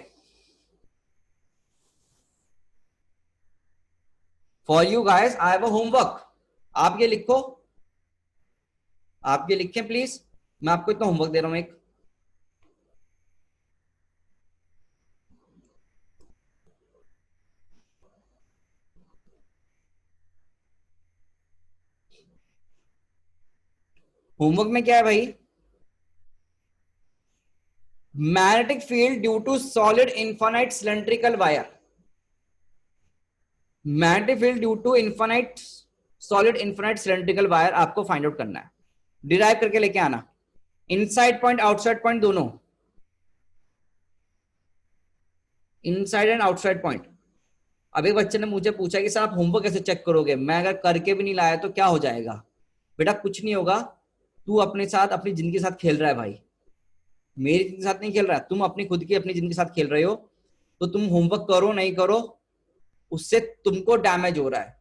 for you guys I have a homework. आप ये लिखो, आप ये लिखें प्लीज, मैं आपको इतना होमवर्क दे रहा हूं एक। होमवर्क में क्या है भाई, magnetic field due to solid infinite cylindrical wire, magnetic field due to infinite solid infinite cylindrical wire आपको फाइंड आउट करना है, डिराइव करके लेके आना, इनसाइड पॉइंट आउटसाइड पॉइंट दोनों, इनसाइड एंड आउटसाइड पॉइंट। अब एक बच्चे ने मुझे पूछा कि सर आप होमवर्क कैसे चेक करोगे, मैं अगर करके भी नहीं लाया तो क्या हो जाएगा। बेटा कुछ नहीं होगा, तू अपने साथ अपनी जिंदगी के साथ खेल रहा है भाई, मेरी जिंदगी के साथ नहीं खेल रहा है, तुम अपनी खुद की अपनी जिंदगी के साथ खेल रहे हो। तो तुम होमवर्क करो नहीं करो, उससे तुमको डैमेज हो रहा है,